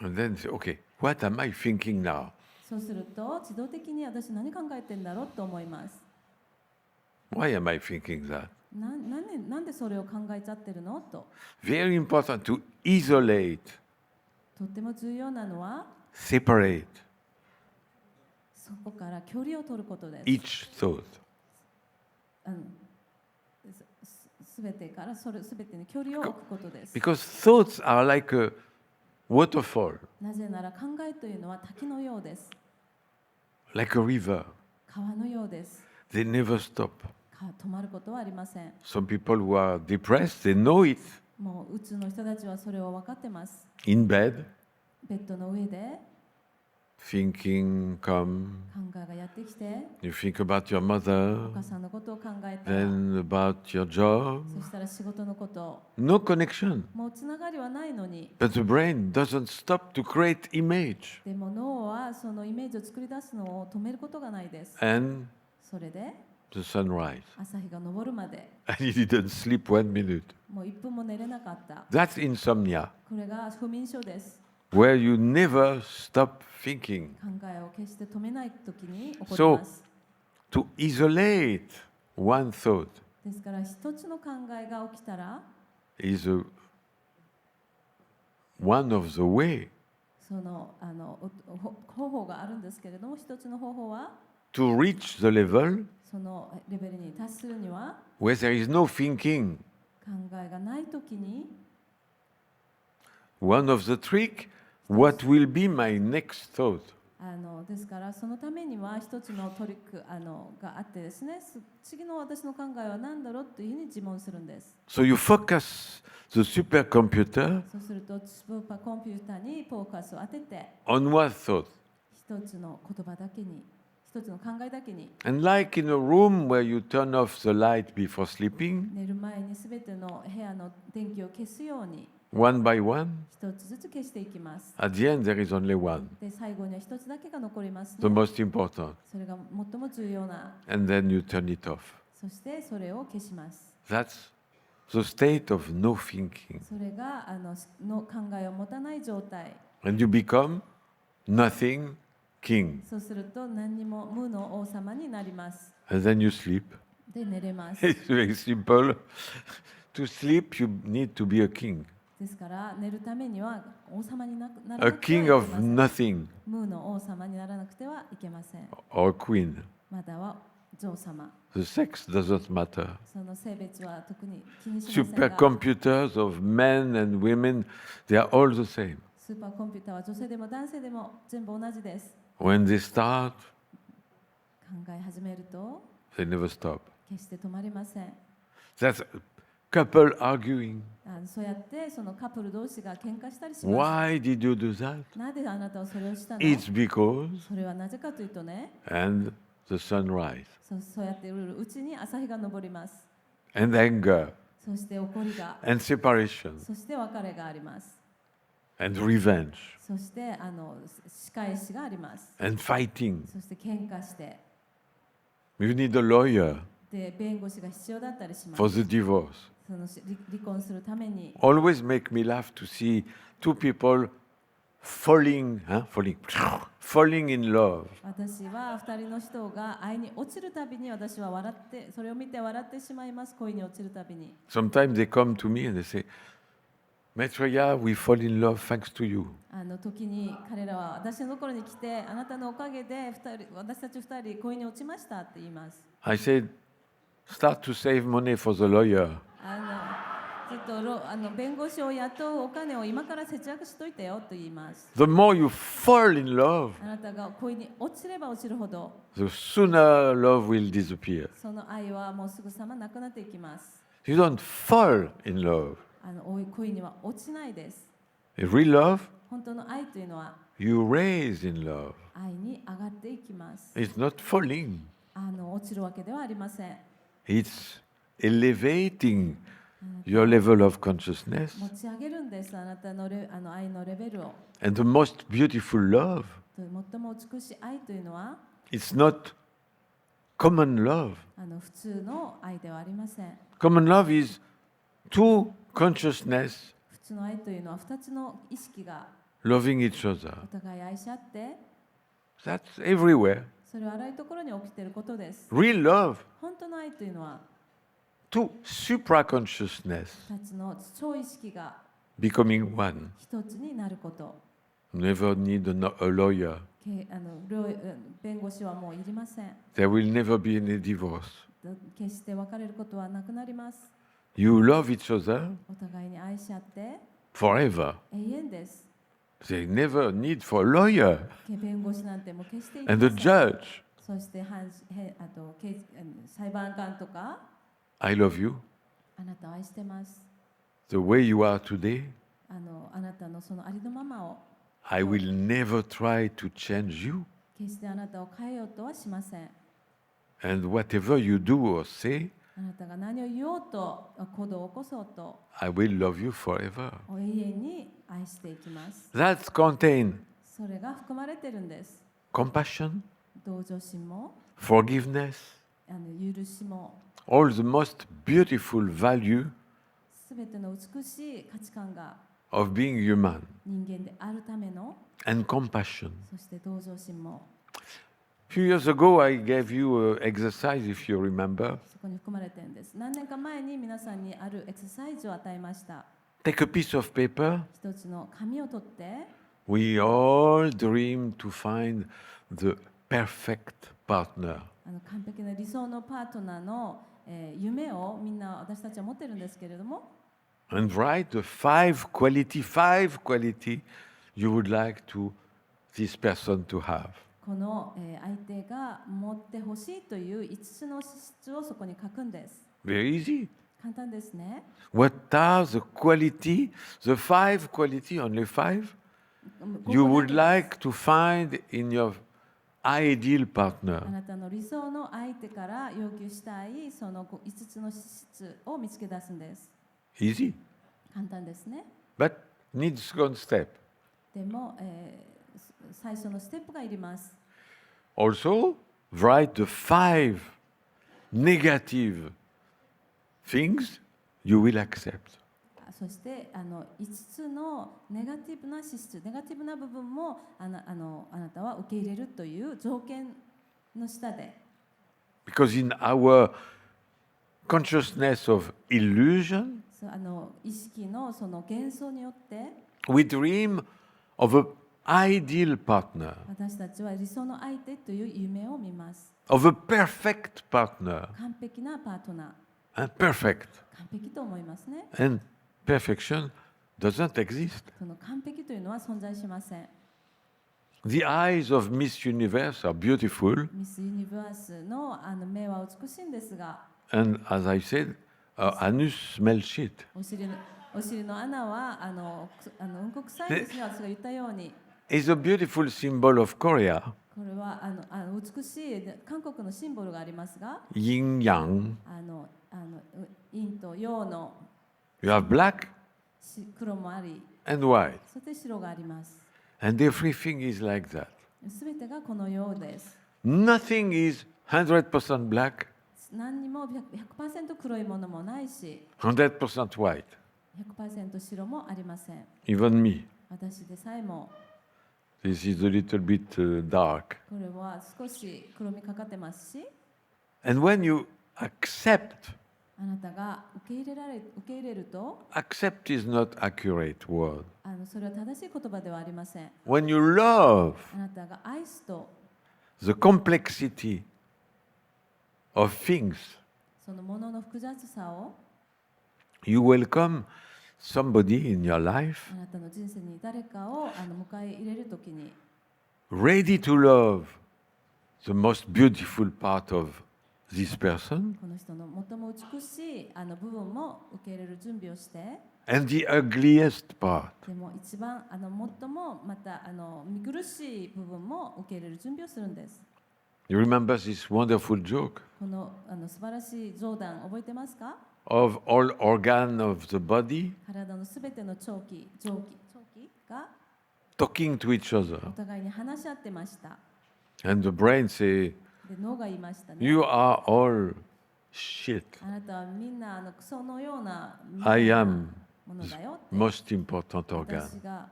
And then say, okay, what am I thinking now? そうすると自動的に私何考えてんだろうと思います。 Why am I thinking that? なんでそれを考えちゃってるのと。 Very important to isolate, とっても重要なのは separate そこから距離を取ることです。 each thought. すべてからすべてに距離を置くことです。 Because thoughts are like a waterfall, なぜなら考えというのは滝のようです。 like a river. 川のようです。they never stop. 止まることはありません。 Some people who are depressed, they know it. もううつの人たちはそれを分かってます。 In bed, ベッドの上で thinking come. 考えがやってきて、 You think about your お mother, 母さんのことを考えたら、 then about your job. そしたら仕事のこと、 No connection. もうつながりはないのに、 But the brain doesn't stop to create image. でも脳はそのイメージを作り出すのを止めることがないです。 And それで the sunrise. 朝日が昇るまで And he didn't sleep 1 minute. もう1分も寝れなかった。 That's insomnia, これが不眠症です。 where you never stop thinking. 考えを決して止めないときに起こり So, ます。 to isolate one thought ですから一つの考えが起きたら、 is one of the way その方法があるんですけれども、一つの方法は to reach the level そのレベルに達するには、 where there is no thinking. 考えがないときに、 One of the trick, what will be my next thought? ですからそのためには一つのトリックがあってですね、次の私の考えは何だろうというふうに自問するんです。 So you focus the supercomputer そうするとスーパーコンピューターにフォーカスを当てて、 on one thought. 一つの言葉だけに、一つの考えだけに、 And like in a room where you turn off the light before sleeping, 寝る前にすべての部屋の電気を消すように one by one, 一つずつ消していきます。 at the end there is only one, で、最後には一つだけが残ります the ね。 most important. それが最も重要な。 And then you turn it off. そしてそれを消します。 That's the state of no thinking. それがの考えを持たない状態。 And you become nothing king. そうすると何にも無の王様になります。 And then you sleep. で、寝れます。 It's very simple. To sleep, you need to be a king. ですから寝るためには王様になら A なくて king はい of けません。 nothing 無の王様にならなくてはいけません。 or a queen. まだは女王様。 The sex doesn't matter. その性別は特に気にしませんが、 Supercomputers of men and women, they are all the same. スーパーコンピューターは女性でも男性でも全部同じです。 When they start, 考え始めると they never stop. 決して止まりません。 That's a couple arguing. そうやってそのカップル同士が喧嘩したりします。 Why did you do that? なぜあなたはそれをしたの？ It's because, それはなぜかというとね、 and the sunrise, そうやっているうちに朝日が昇ります。 and anger, そして怒りが、 and separation, そして別れがあります。 and revenge, そして仕返しがあります。 and fighting. そして喧嘩して、 You need a lawyer で弁護士が必要だったりします。 for the divorce. その離婚するために。 Always make me laugh to see two people falling in love. 私は2人の人が愛に落ちるたびに私は笑って、それを見て笑ってしまいます。恋に落ちるたびに。 Sometimes they come to me and they say, Maitreya, we fall in love thanks to you. 時に彼らは私のところに来て、あなたのおかげで私たち2人恋に落ちましたって言います。 I said, start to save money for the lawyer. ちょっと弁護士を雇うお金を今から節約しといてよと言います。 The more you fall in love, あなたが恋に落ちれば落ちるほど、 the sooner love will disappear. その愛はもうすぐさまなくなっていきます。 You don't fall in love. 恋には落ちないです。 Real love, 本当の愛というのは you raise in love. 愛に上がっていきます。 It's not falling. 落ちるわけではありません。 It's elevating your level of consciousness. 持ち上げるんです。あなたの愛のレベルを。 And the most beautiful love, 最も美しい愛というのは it's not common love. 普通の愛ではありません。 Common love is two consciousness 普通の愛というのは2つの意識が loving each other. お互い愛し合って、 That's everywhere. それはあらゆるところに起きていることです。 Real love, 本当の愛というのは two supraconsciousness 2つの超意識が becoming one. 1つになること。 Never need a lawyer. 弁護士はもういりません。 There will never be any divorce. 決して別れることはなくなります。 You love each other お互いに愛し合って forever. 永遠です。 They never need for a lawyer 弁護士なんてもう決していり and ま a せん。 judge. そして裁判官とか、I love you. あなたを愛してます。The way you are today, あなたのそのありのままを、I will never try to change you. 決してあなたを変えようとはしません。And whatever you do or say, あなたが何を言おうと、行動を起こそうと、I will love you forever. 永遠に愛していきます。 That's contain それが含まれてるんです。 compassion, 同情心も、 forgiveness, 許しも、 all the most beautiful value すべての美しい価値観が of being human 人間であるための、 and compassion. そして同情心も A few years ago, I gave you an exercise, if you remember. そこに含まれてるんです。何年か前に皆さんにあるエクササイズを与えました。 Take a piece of paper. 一つの紙を取って、 We all dream to find the perfect partner. 完璧な理想のパートナーの、夢をみんな私たちは持ってるんですけれども、 And write the five quality you would like this person to have. この、相手が持ってほしいという5つの資質をそこに書くんです。 Very easy. 簡単ですね。 What are the five quality, only five, you would like to find in your ideal あ partner? なたの理想の相手から要求したいその5つの資質を見つけ出すんです。 Easy. 簡単ですね。 But needs second step. でも、最初のステップがいります。 Also, write the five negative things you will accept. そして5つのネガティブな資質、ネガティブな部分もあなたは受け入れるという条件の下で、 Because in our consciousness of illusion, 意識のその幻想によって we dream of an ideal partner, 私たちは理想の相手という夢を見ます。 of a perfect partner. 完璧なパートナー、 And perfect. 完璧と思いますね。 And perfection doesn't exist. その完璧というのは存在しません。 The eyes of Miss Universe are beautiful, ミス・ユニバースの目は美しいんですが、 and as I said, her anus smells shit. お尻の穴はうんこ臭いんですね。私が言ったように。 It's a beautiful symbol of Korea, これは美しい韓国のシンボルがありますが、 yin yang. 陰と陽の You have black 黒もあり、 and white, そして白があります。 and everything is like that. すべてがこのようです。 Nothing is 100% black, 何にも 100% 黒いものもないし、 100% white. 100% 白もありません。 Even me. 私でさえも This is a little bit dark. これは少し黒みかかってますし、 And when you accept, あなたが受け入れると、 accept is not accurate word. それは正しい言葉ではありません。 When you love あなたが愛すと、 the complexity of things, そのものの複雑さを、 you welcome somebody in your life あなたの人生に誰かを迎え入れるときに、 ready to love the most beautiful part of this person この人の最も美しい部分も受け入れる準備をして、 and the ugliest part. でも一番最もまた見苦しい部分も受け入れる準備をするんです。 You remember this wonderful joke この素晴らしい冗談覚えてますか？ of all organ of the body 体のすべての臓器が talking to each お other, 互いに話し合ってました。 and the brain say, で脳が言いましたね。 you are all shit. あなたはみんなクソのような I am ものだよって。 most important organ. 私が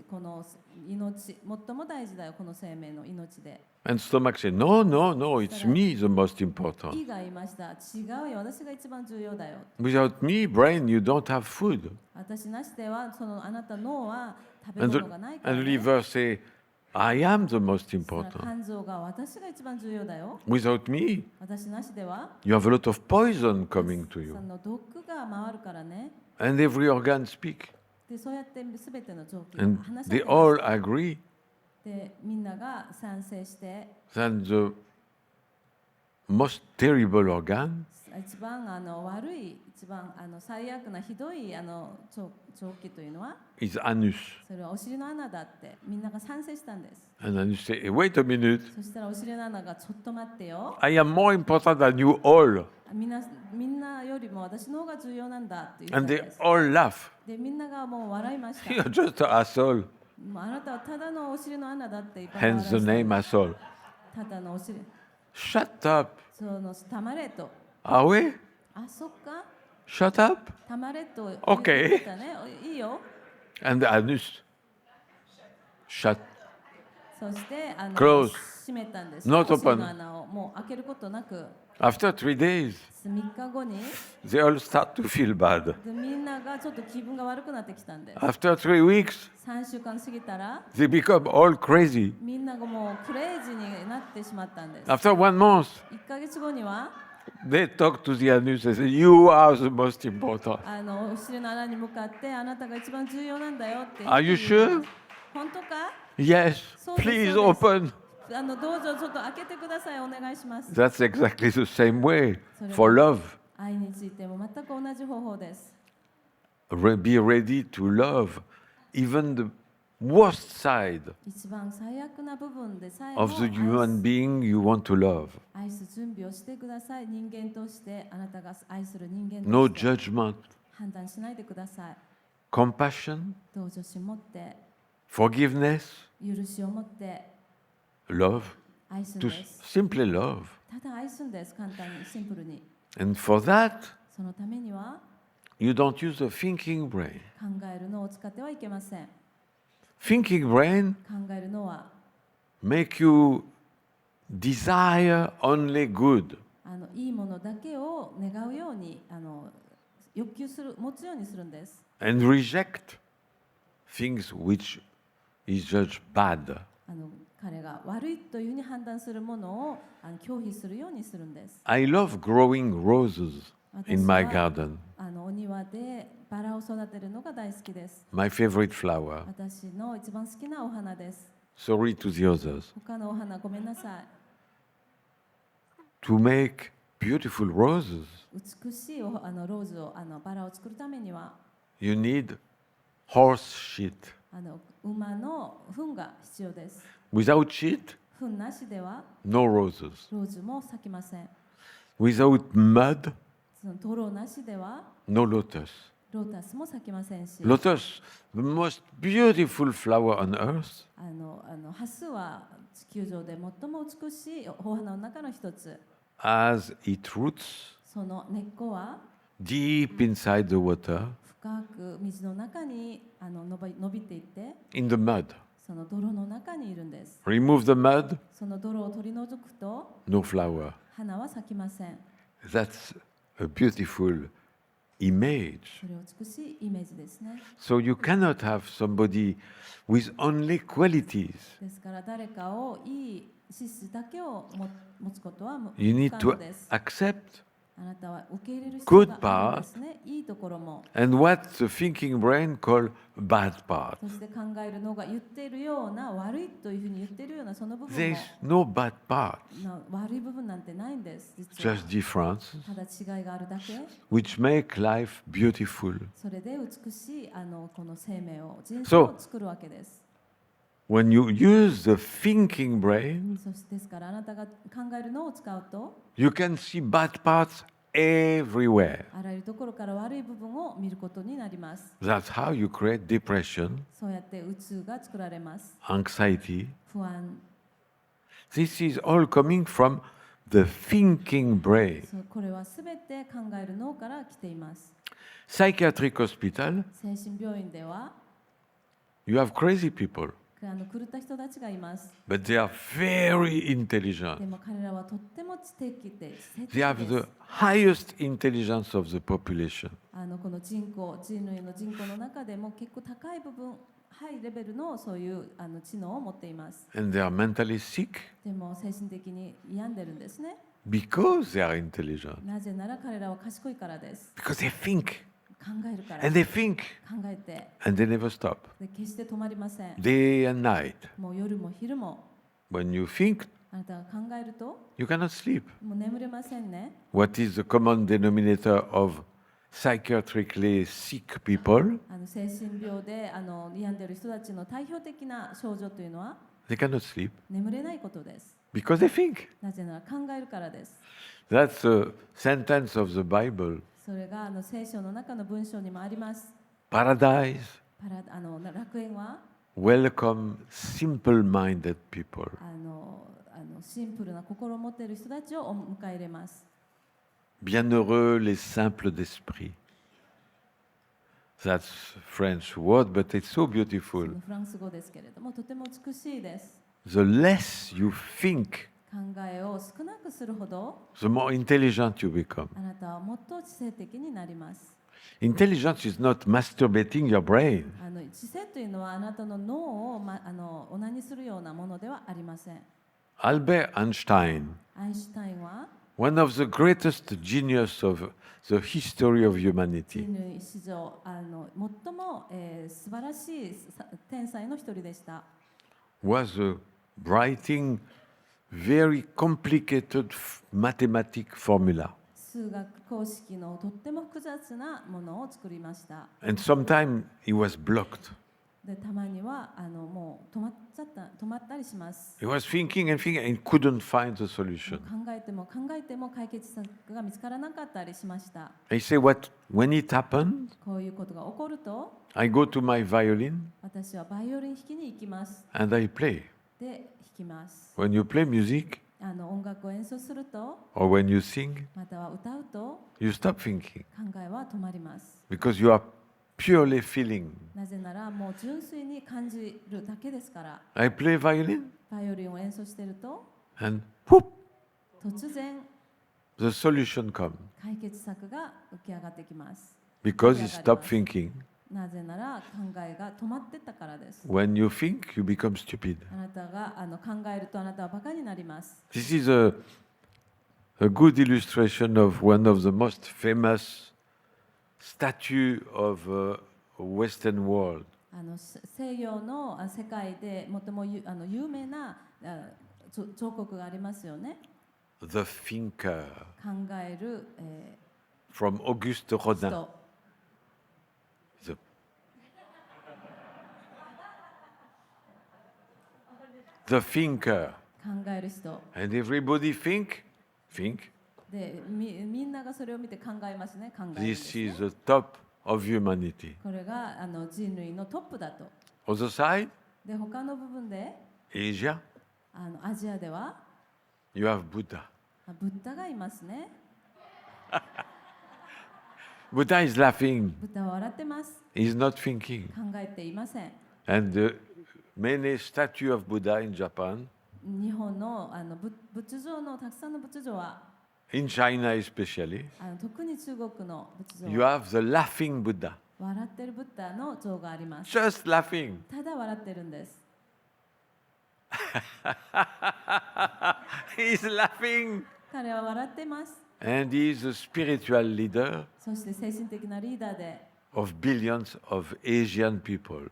この命、最も大事だよ、この生命の命で。 And stomach say, no, it's me the most important. 胃が言いました。違うよ、私が一番重要だよ。 Without me, brain, you don't have food. 私なしではあなた脳は食べ And 物がないから、 the ね。 liver say, I am the most そしたら important. 肝臓が私が一番重要だよ。 Without me, 私なしでは you have a lot of poison coming to そ you. の毒が回るからね。 And every organ speak. でそうやってすべての臓器が And 話し合っ they てま all した。 agree でみんなが賛成して、 that the most terrible organ 一番悪い、一番最悪なひどい臓器というのは is anus. それはお尻の穴だってみんなが賛成したんです。 And then you say, "Hey, wait a minute, そしたらお尻の穴がちょっと待ってよ、 I am more important than you all." みんなよりも私の方が重要なんだって言った And ん they です。 all laugh. でみんながもう笑いました。 You're just an asshole. もうあなたはただのお尻の穴だっていっぱい笑 Hence い the したんで name す。 asshole. ただのお尻、 Shut up. そのたまれと、 Ah oui? あ、そっか、 Shut up. たまれと言 Okay. ってたね。いいよ。 And the anus. Shut. そしてClose. 閉めたんです。 Not お尻 open. の穴をもう開けることなく、 After 3 days, 3日後に they all start to feel bad. でみんながちょっと気分が悪くなってきたんです。 After 3 weeks, 3週間過ぎたら they become all crazy. みんながもうクレイジーになってしまったんです。 After 1 month, 1ヶ月後には they talk to the anus and say, "You are the most important." お尻の穴に向かってあなたが一番重要なんだよって言って Are you sure? 本当か？ Yes. そうです Please そうです open. どうぞちょっと開けてください、お願いします。 That's exactly the same way for love. 愛についても全く同じ方法です。 Be ready to love even the worst side 一番最悪な部分でさえも of the human being you want to love. 愛す準備をしてください。人間としてあなたが愛する人間 No として judgment, 判断しないでください。 compassion, 同情心を持って、 forgiveness, 許しを持って love, 愛すん to です。 simply love. ただ愛すんです。簡単にシンプルに。 And for that, そのためには you don't use the thinking brain. 考える脳を使ってはいけません。 Thinking brain 考えるのは make you desire only good. いいものだけを願うように欲求する、持つようにするんです。 And reject things which is judged bad. 彼が悪いというふうに判断するものを拒否するようにするんです。 I love growing roses in my 私は garden. お庭でバラを育てるのが大好きです。 My favorite flower. 私の一番好きなお花です。 Sorry to the others. 他のお花ごめんなさい。 To make beautiful roses, 美しいローズをバラを作るためには you need horse shit. 馬の糞が必要です。 Without shit, 糞なしでは no roses. ローズも咲きません。 Without mud, その泥なしでは no lotus. ロータスも咲きませんし、 Lotus, the most beautiful flower on earth, ハスは地球上で最も美しいお花の中の一つ。 has its roots その根っこは deep inside the water, 深く水の中に伸びていって、 in the mud. その泥の中にいるんです。 Remove the mud, その泥を取り除くと no flower. 花は咲きません。 That's a beautiful image. それ美しいイメージですね。 So you cannot have somebody with only qualities. ですから誰かをいい資質だけを持つことは不 You need 可 to 能です。 accept あなたは受け入れる必要 good があるんですね。いいところも。 and what the thinking brain call bad part. そして考えるのが言っているような悪いというふうに言っているようなその部分 There も is no bad part, 悪い部分なんてないんです。実は just differences ただ違いがあるだけ。 which make life beautiful. それで美しいこの生命を人生を作るわけです。 When you use the thinking brain, そしてですからあなたが考えるのを使うと you can see bad parts everywhere. あらゆるところから悪い部分を見ることになります。 That's how you create depression, そうやってうつが作られます。 anxiety. 不安。 This is all coming from the thinking brain. そうこれはすべて考える脳から来ています。 Psychiatric hospital, 精神病院では you have crazy people, 狂った人たちがいます。 but they are very で intelligent. も彼らはとっても知的で知 They 的 have で the す。 highest intelligence of the population. この人類の人口の中でも結構高い部分、ハイレベルのそういう知能を持っています。 And they are mentally sick でも精神的に病んでるんですね。 because they are intelligent. なぜなら彼らは賢いからです。 Because they think 考えるから。 and they think 考えて and they never stop. で決して止まりません。 Day and night. もう夜も昼も When you think あなたが考えると You cannot sleep. もう眠れませんね。 What is the common denominator of psychiatrically sick people? 精神病で病んでいる人たちの代表的な症状というのは They cannot sleep 眠れないことです。 because they think. なぜなら考えるからです。 That's a sentence of the Bible. それが聖書の中の文章にもあります。 Paradise 楽園は welcome simple-minded people. シンプルな心を持っている人たちを迎え入れます。 Bienheureux les simples d'esprit. That's French word, but it's so そ beautiful. のフランス語ですけれども、とても美しいです。 The less you think, 考えを少なくするほど、 the more intelligent you become. あなたはもっと知性的になります。 Intelligence is not masturbating your brain. 知性というのはあなたの脳を、オナニするようなものではありません。 Albert Einstein, アインシュタインは one of the greatest genius of the history of 人 humanity, 類史上最も、素晴らしい天才の一人でした。 was writing very complicated mathematic formula. 数学公式のとっても複雑なものを作りました。 And sometimes he was blocked. でたまにはもう止まったりします。 He was thinking and thinking and couldn't find the solution. 考えても解決策が見つからなかったりしました。 I say, when it happened, こういうことが起こると、 I go to my violin 私はバイオリン弾きに行きます。 and I play. で、弾きます。 When you play music 音楽を演奏すると、 or when you sing, または歌うと、 you stop thinking 考えは止まります。 because you are purely feeling. なぜなら、もう純粋に感じるだけですから。 I play violin バイオリンを演奏していると、 and whoop, 突然 the solution comes 解決策が浮き上がってきます。 because you stop thinking. なぜなら考えが止まってったからです。 When you think, you become stupid. あなたが考えるとあなたはバカになります。 This is a good illustration of one of the most famous statue of Western world. 西洋の世界で最も有名な彫刻がありますよね。The Thinker 考える、from Auguste Rodin. 人。 The Thinker. 考える人。 And everybody think. で、みんながそれを見て考えますね。考えるんです This ね is the top of humanity. これが人類のトップだと。 Other side, で、他の部分で Asia, アジアでは you have Buddha. ブッダがいますね。 Buddha is laughing. ブッダは笑ってます。 He's not thinking. 考えていません。 And many statues of Buddha in Japan, 日本の仏像のたくさんの仏像は in China especially, 特に中国の仏像 you have the laughing Buddha. 笑ってるブッダの像があります。 Just laughing. ただ笑ってるんです。 He's laughing. 彼は笑ってます。 And he is a spiritual leader そして精神的なリーダーで of billions of Asian people.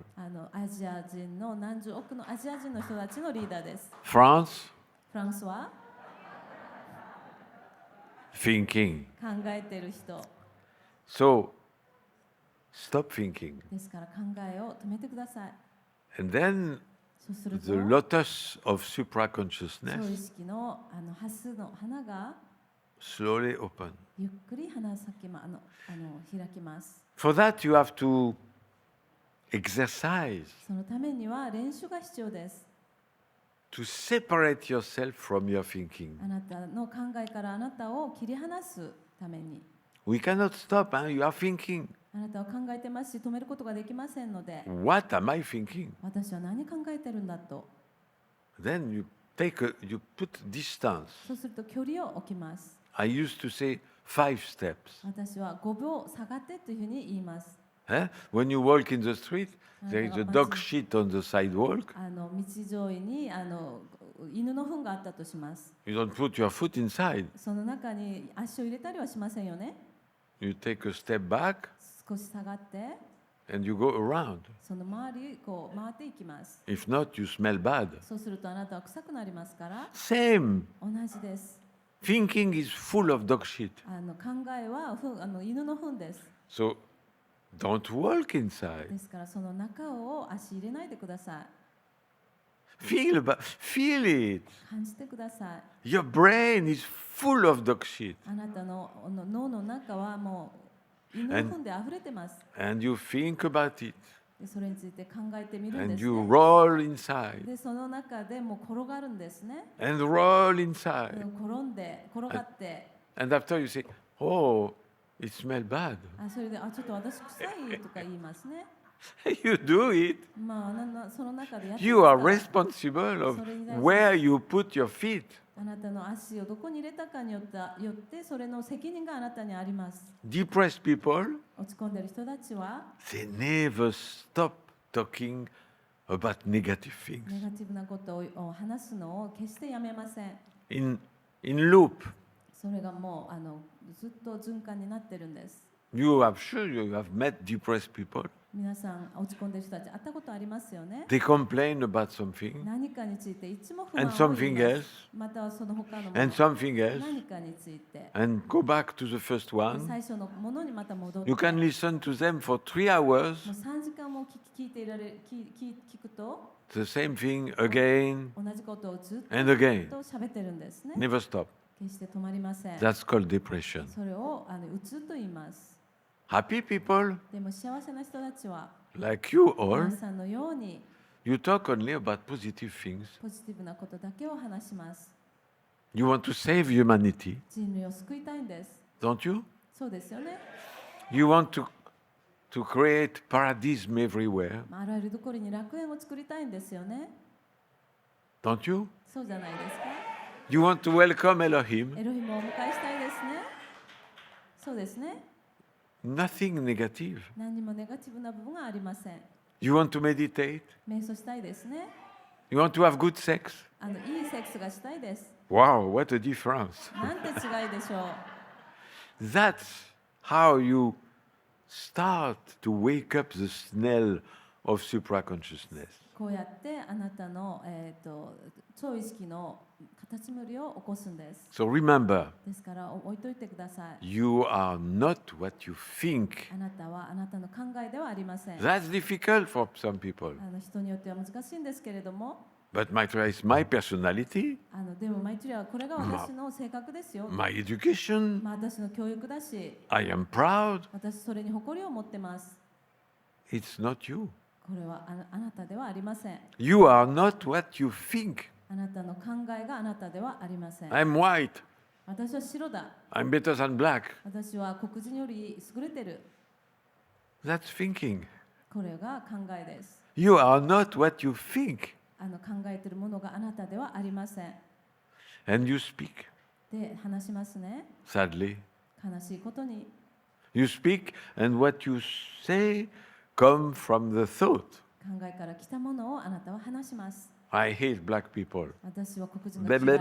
アジア人の何十億のアジア人の人たちのリーダーです。 France, フランスは thinking. 考えてる人 So, stop thinking. ですから考えを止めてください。 And then そうすると the lotus of 超意 supraconsciousness 識のハスの花が slowly open. ゆっくり花咲き開きます。 For that, you have to exercise そのためには練習が必要です。 to separate yourself from your thinking. あなたの考えからあなたを切り離すために。 We cannot stop. You are thinking. あなたは考えてますし、止めることができませんので、 What am I thinking? 私は何考えてるんだと。 Then you put distance. そうすると距離を置きます。 I used to say 5 steps. 私は5秒下がってというふうに言います。 When you walk in the street, there is a dog shit on the sidewalk. 道沿いに犬の糞があったとします。 You don't put your foot inside. その中に足を入れたりはしませんよね。 You take a step back 少し下がって、and you go around. その周りこう回っていきます。 If not, you smell bad. そうするとあなたは臭くなりますから。 Same. 同じです。 Thinking is full of dog shit. 考えは犬の糞です。 So don't walk inside. ですからその中を足入れないでください。 Feel it. 感じてください。 Your brain is full of dog shit. あなたの脳の中はもう犬の糞で溢れてます。 And you think about it. でそれについて考えてみるん And です you ね。 roll inside. でその中でもう転がるんですね。 And roll で inside. 転んで転がって、 And after you say, oh, it smells bad. それでちょっと私臭いとか言いますね。 You do it. まあその中でやって You are ますから responsible of where you put your feet. あなたの足をどこに入れたかによってそれの責任があなたにあります。 Depressed people, 落ち込んでいる人たちは they never stop talking about negative ネ things. ガティブなことを話すのを決してやめません。 In loop. それがもうずっと循環になってるんです。 You have sure you have met depressed people. 皆さん落ち込んでいる人たち会ったことありますよね。 They complain about something 何かについていつも不満 and を言い something ます。 else またはその他のも and の something else 何かについて and go back to the first 最 one. 初のものにまた戻って You can listen to them for 3 hours, もう3時間も聞いていられ聞くと the same thing again 同じことをずっと and again. 喋ってるんですね。 Never stop. 決して止まりません。 That's called depression. それをうつと言います。 Happy people でも幸せな人たちは like you 皆 all, さんのように you talk only about positive things. ポジティブなことだけを話します。 You want to save humanity, 人類を救いたいんです。 don't you? そうですよね。 You want to create paradise everywhere, あらゆるところに楽園を作りたいんですよね。 don't you? そうじゃないですか。 You want to welcome Elohim, エロヒムをお迎えしたいですね。そうですね。 nothing negative. 何にもネガティブな部分がありません。 You want to meditate, 瞑想したいですね。 you want to have good sex. いいセックスがしたいです。 Wow, what a difference. なんて違いでしょう。 That's how you start to wake up the smell of supraconsciousness. こうやってあなたの、超意識の形むりを起こすんです。 So remember, ですから置いといてください。 you are not what you think. あなたはあなたの考えではありません。 That's difficult for some people. 人によっては難しいんですけれども、 But Maitreya is my personality, でもマイトレアはこれが私の性格ですよ。my education. 私の教育だし、 I am proud. 私それに誇りを持ってます。 It's not you. これはあなたではありません。 You are not what you think. あなたの考えがあなたではありません。 I'm white. 私は白だ。 I'm better than black. 私は黒人より優れてる。 That's thinking. これが考えです。 You are not what you think. 考えているものがあなたではありません。 And you speak. で、話しますね。 Sadly. 悲しいことに。 You speak, and what you say come from the thought. 考えから来たものをあなたは話します。 I hate black people. 私は黒人が嫌い。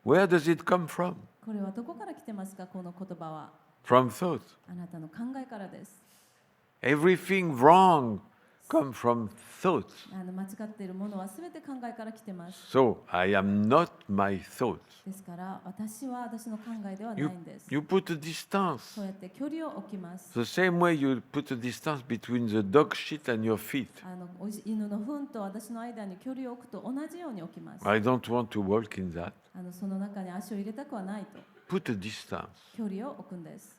Where does it come from? これはどこから来てますか、この言葉は。 From thought. あなたの考えからです。 Everything wrong comes from thoughts. 間違っているものはすべて考えから来てます。 So I am not my thoughts. ですから私は私の考えではない You, んです。 you put a distance. そうやって距離を置きます。 The same way you put a distance between the dog shit and your feet. 犬の糞と私の間に距離を置くと同じように置きます。 I don't want to walk in that. その中に足を入れたくはないと。 Put a distance. 距離を置くんです。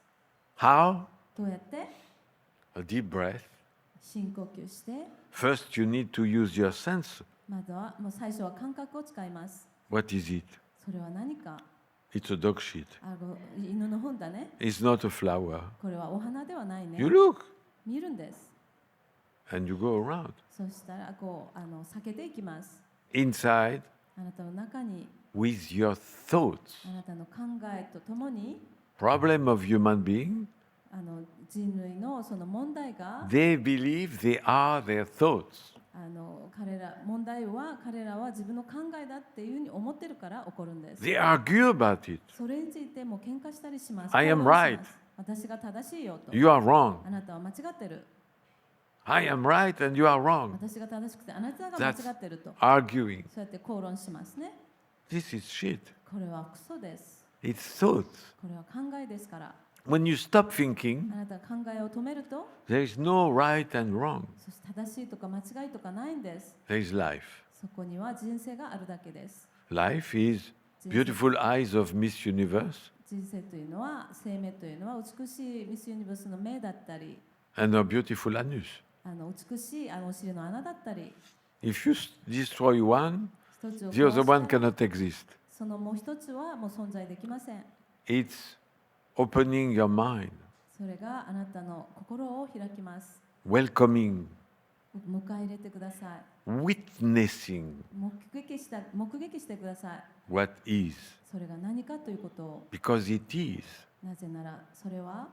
How? どうやって？ A deep breath. 深呼吸して、 First, you need to use your sense. まずはもう最初は感覚を使います。 What is it? それは何か？ It's a dog shit. 犬の糞だね。 It's not a flower. これはお花ではないね。 You look 見るんです。 and you go around. そしたら避けていきます。 Inside, あなたの中に with your thoughts. あなたの考えとともに Problem of human being, 人類のその問題が they believe they are their thoughts. 問題は彼らは自分の考えだっていうふうに思ってるから起こるんです。 They argue about it. それについても喧嘩したりします。 I am 口論し right. ます。私が正しいよと。 You are wrong. あなたは間違ってる。 I am right and you are wrong. 私が正しくてあなたが間違ってると。 Arguing. そうやって口論しますね。 This is shit. これはクソです。 It's thoughts. これは考えですから。 When you stop thinking, あなたが考えを止めると、 there is no right and wrong. そして正しいとか間違いとかないんです。 There is life. そこには人生があるだけです。 Life is beautiful eyes of Miss Universe 人生というのは、生命というのは美しいミスユニバースの目だったり、 and a beautiful anus. 美しいお尻の穴だったり、 If you destroy one, 一つを the other 壊 one したら cannot exist. そのもう一つはもう存在できません。 It's opening your mind, それがあなたの心を開きます。 welcoming, 迎え入れてください。 witnessing 目撃してください。 what is, それが何かということを。 because it is なぜならそれは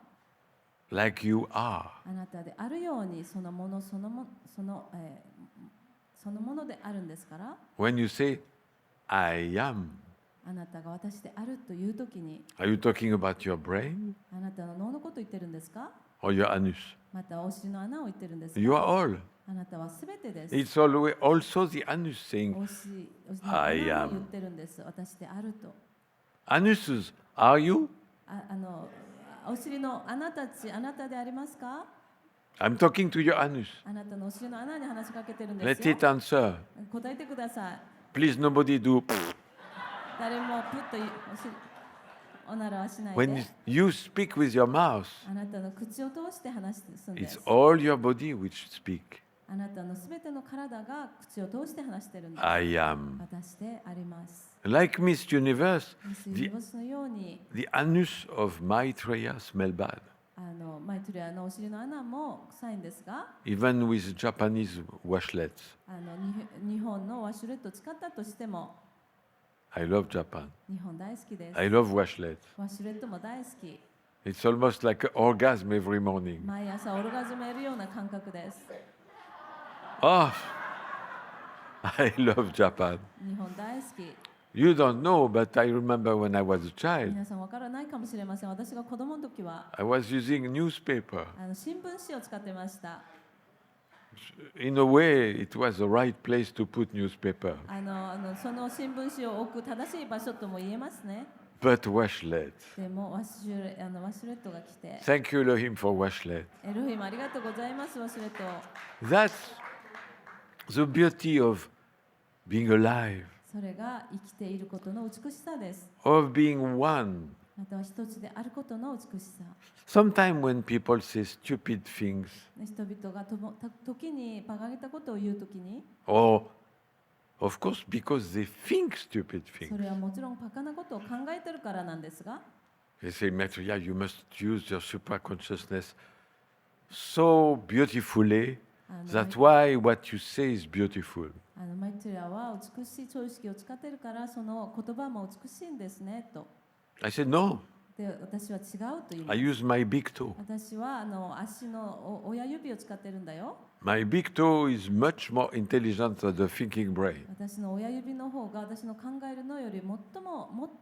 like you are. あなたであるようにそのものそのものであるんですから。 When you say, I am, あなたが私であるというときに、 are you talking about your brain あなたの脳のことを言ってるんですか？ or your anus? またお尻の穴を言ってるんですか？ You are all. あなたはすべてです。 It's always also the anus saying, お尻の I 穴 am. を言ってるんです。私であると。 anuses, are you? お尻の穴たち、あなたでありますか？ I'm talking to your anus. あなたのお尻の穴に話しかけてるんです Let よ。 it answer. 答えてください。 Please, nobody do. 誰もプッとおならはしない When で。 you speak with your mouth, あなたの口を通して話すんで it's す。 all your body which speak. あなたのすべての体が口を通して話してるんです。 I am. 私であります。 Like Miss Universe, ミスユニバースのように、 the anus of Maitreya smell bad. マイトレアのお尻の穴も臭いんですが、 Even with Japanese washlets. 日本のワシュレットを使ったとしても、 I love Japan. 日本大好きです。 I love washlets. ワシュレットも大好き。 It's almost like an orgasm every morning. 毎朝オルガズム得るような感覚です。 Oh, I love Japan. 日本大好き。 You don't know, but I remember when I was a child, 皆さんわからないかもしれません。私が子供の時は I was using newspaper. 新聞紙を使ってました。 In a way, it was the right place to put newspaper. その新聞紙を置く正しい場所とも言えますね。 But washlets. でもワシュレットが来て、 Thank you, Elohim, for washlet. エロヒムありがとうございます。ワシュレット。 That's the beauty of being alive, それが生きていることの美しさです。 of being one. または一つであることの美しさ。 Sometimes when people say stupid things, 人々が時に馬鹿げたことを言うときに、 or of course because they think stupid そ things, れはもちろん馬鹿なことを考えてるからなんですが、 they say, Maitreya, you must use your superconsciousness so beautifully. That's why what you say is beautiful. マイトレアは美しい超意識を使ってるからその言葉も美しいんですねと。 I said, no, で私は違うと言いま I す。 use my big toe. 私は足の親指を使ってるんだよ。 My big toe is much more intelligent than the thinking brain. 私の親指の方が私の考えるのよりもっ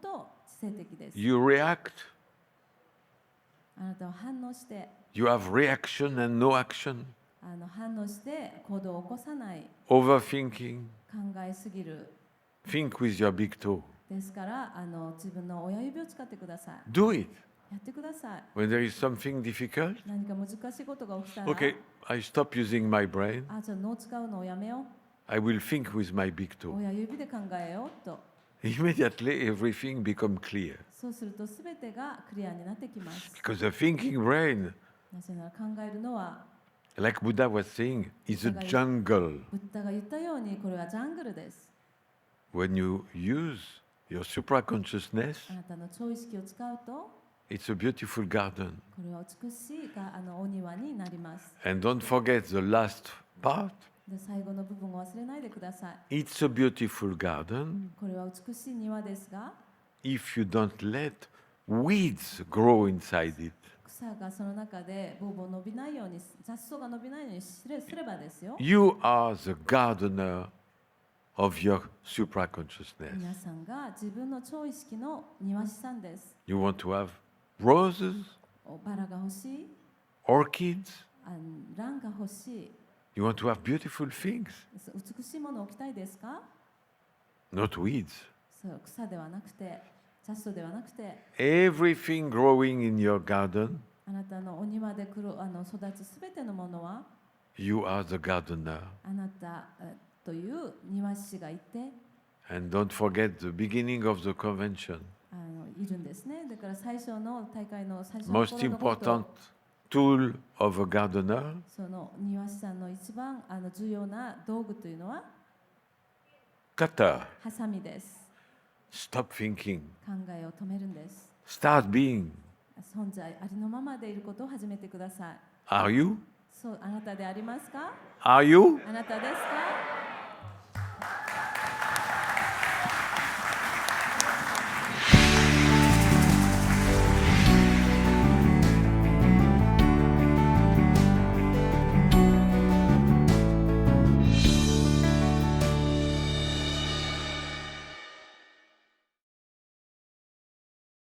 と知性的です。 You react, あなたは反応して、 you have reaction and no action, 反応して行動を起こさない、 overthinking. 考えすぎる。 Think with your big toe. ですから自分の親指を使ってください。 Do it. やってください。 When there is something difficult, 何か難しいことが起きたら、 okay, I stop using my brain. じゃあ脳を使うのをやめよ I will think with my big う。 toe. 親指で考えようと。 Immediately, everything becomes clear. そうするとすべてがクリアになってきます。 Because the thinking brain, なぜなら考えるのは、 like Buddha was saying, is a jungle. ブッダが言ったようにこれはジャングルです。 When you use your supraconsciousness, あなたの超意識を使うと、 it's a beautiful garden. これは美しいお庭になります。 And don't forget the last part. で最後の部分を忘れないでください。 It's a beautiful garden これは美しい庭ですが、 if you don't let weeds grow inside it. 草がその中でボーボー伸びないように、雑草が伸びないようにすればですよ。 You are the gardener of your supraconsciousness. 皆さんが自分の超意識の庭師さんです。 You want to have roses? バラが欲しい、 orchids? 蘭が欲しい、 You want to have beautiful things, 美しいものを置きたいですか？ not weeds. そう草ではなくて、雑草ではなくて、 Everything growing in your garden, あなたのお庭で育つすべてのものは you are the gardener. あなたという庭師がいて、 And don't forget the beginning of the convention. いるんですね。だから最初の大会の最初の Most 頃のこと、 important tool of a gardener, その庭師さんの一番重要な道具というのは cutter. ハサミです。 Stop thinking. 考えを止めるんです。 Start being. 存在ありのままでいることを始めてください。 Are you? そう、あなたでありますか？ Are you? あなたですか？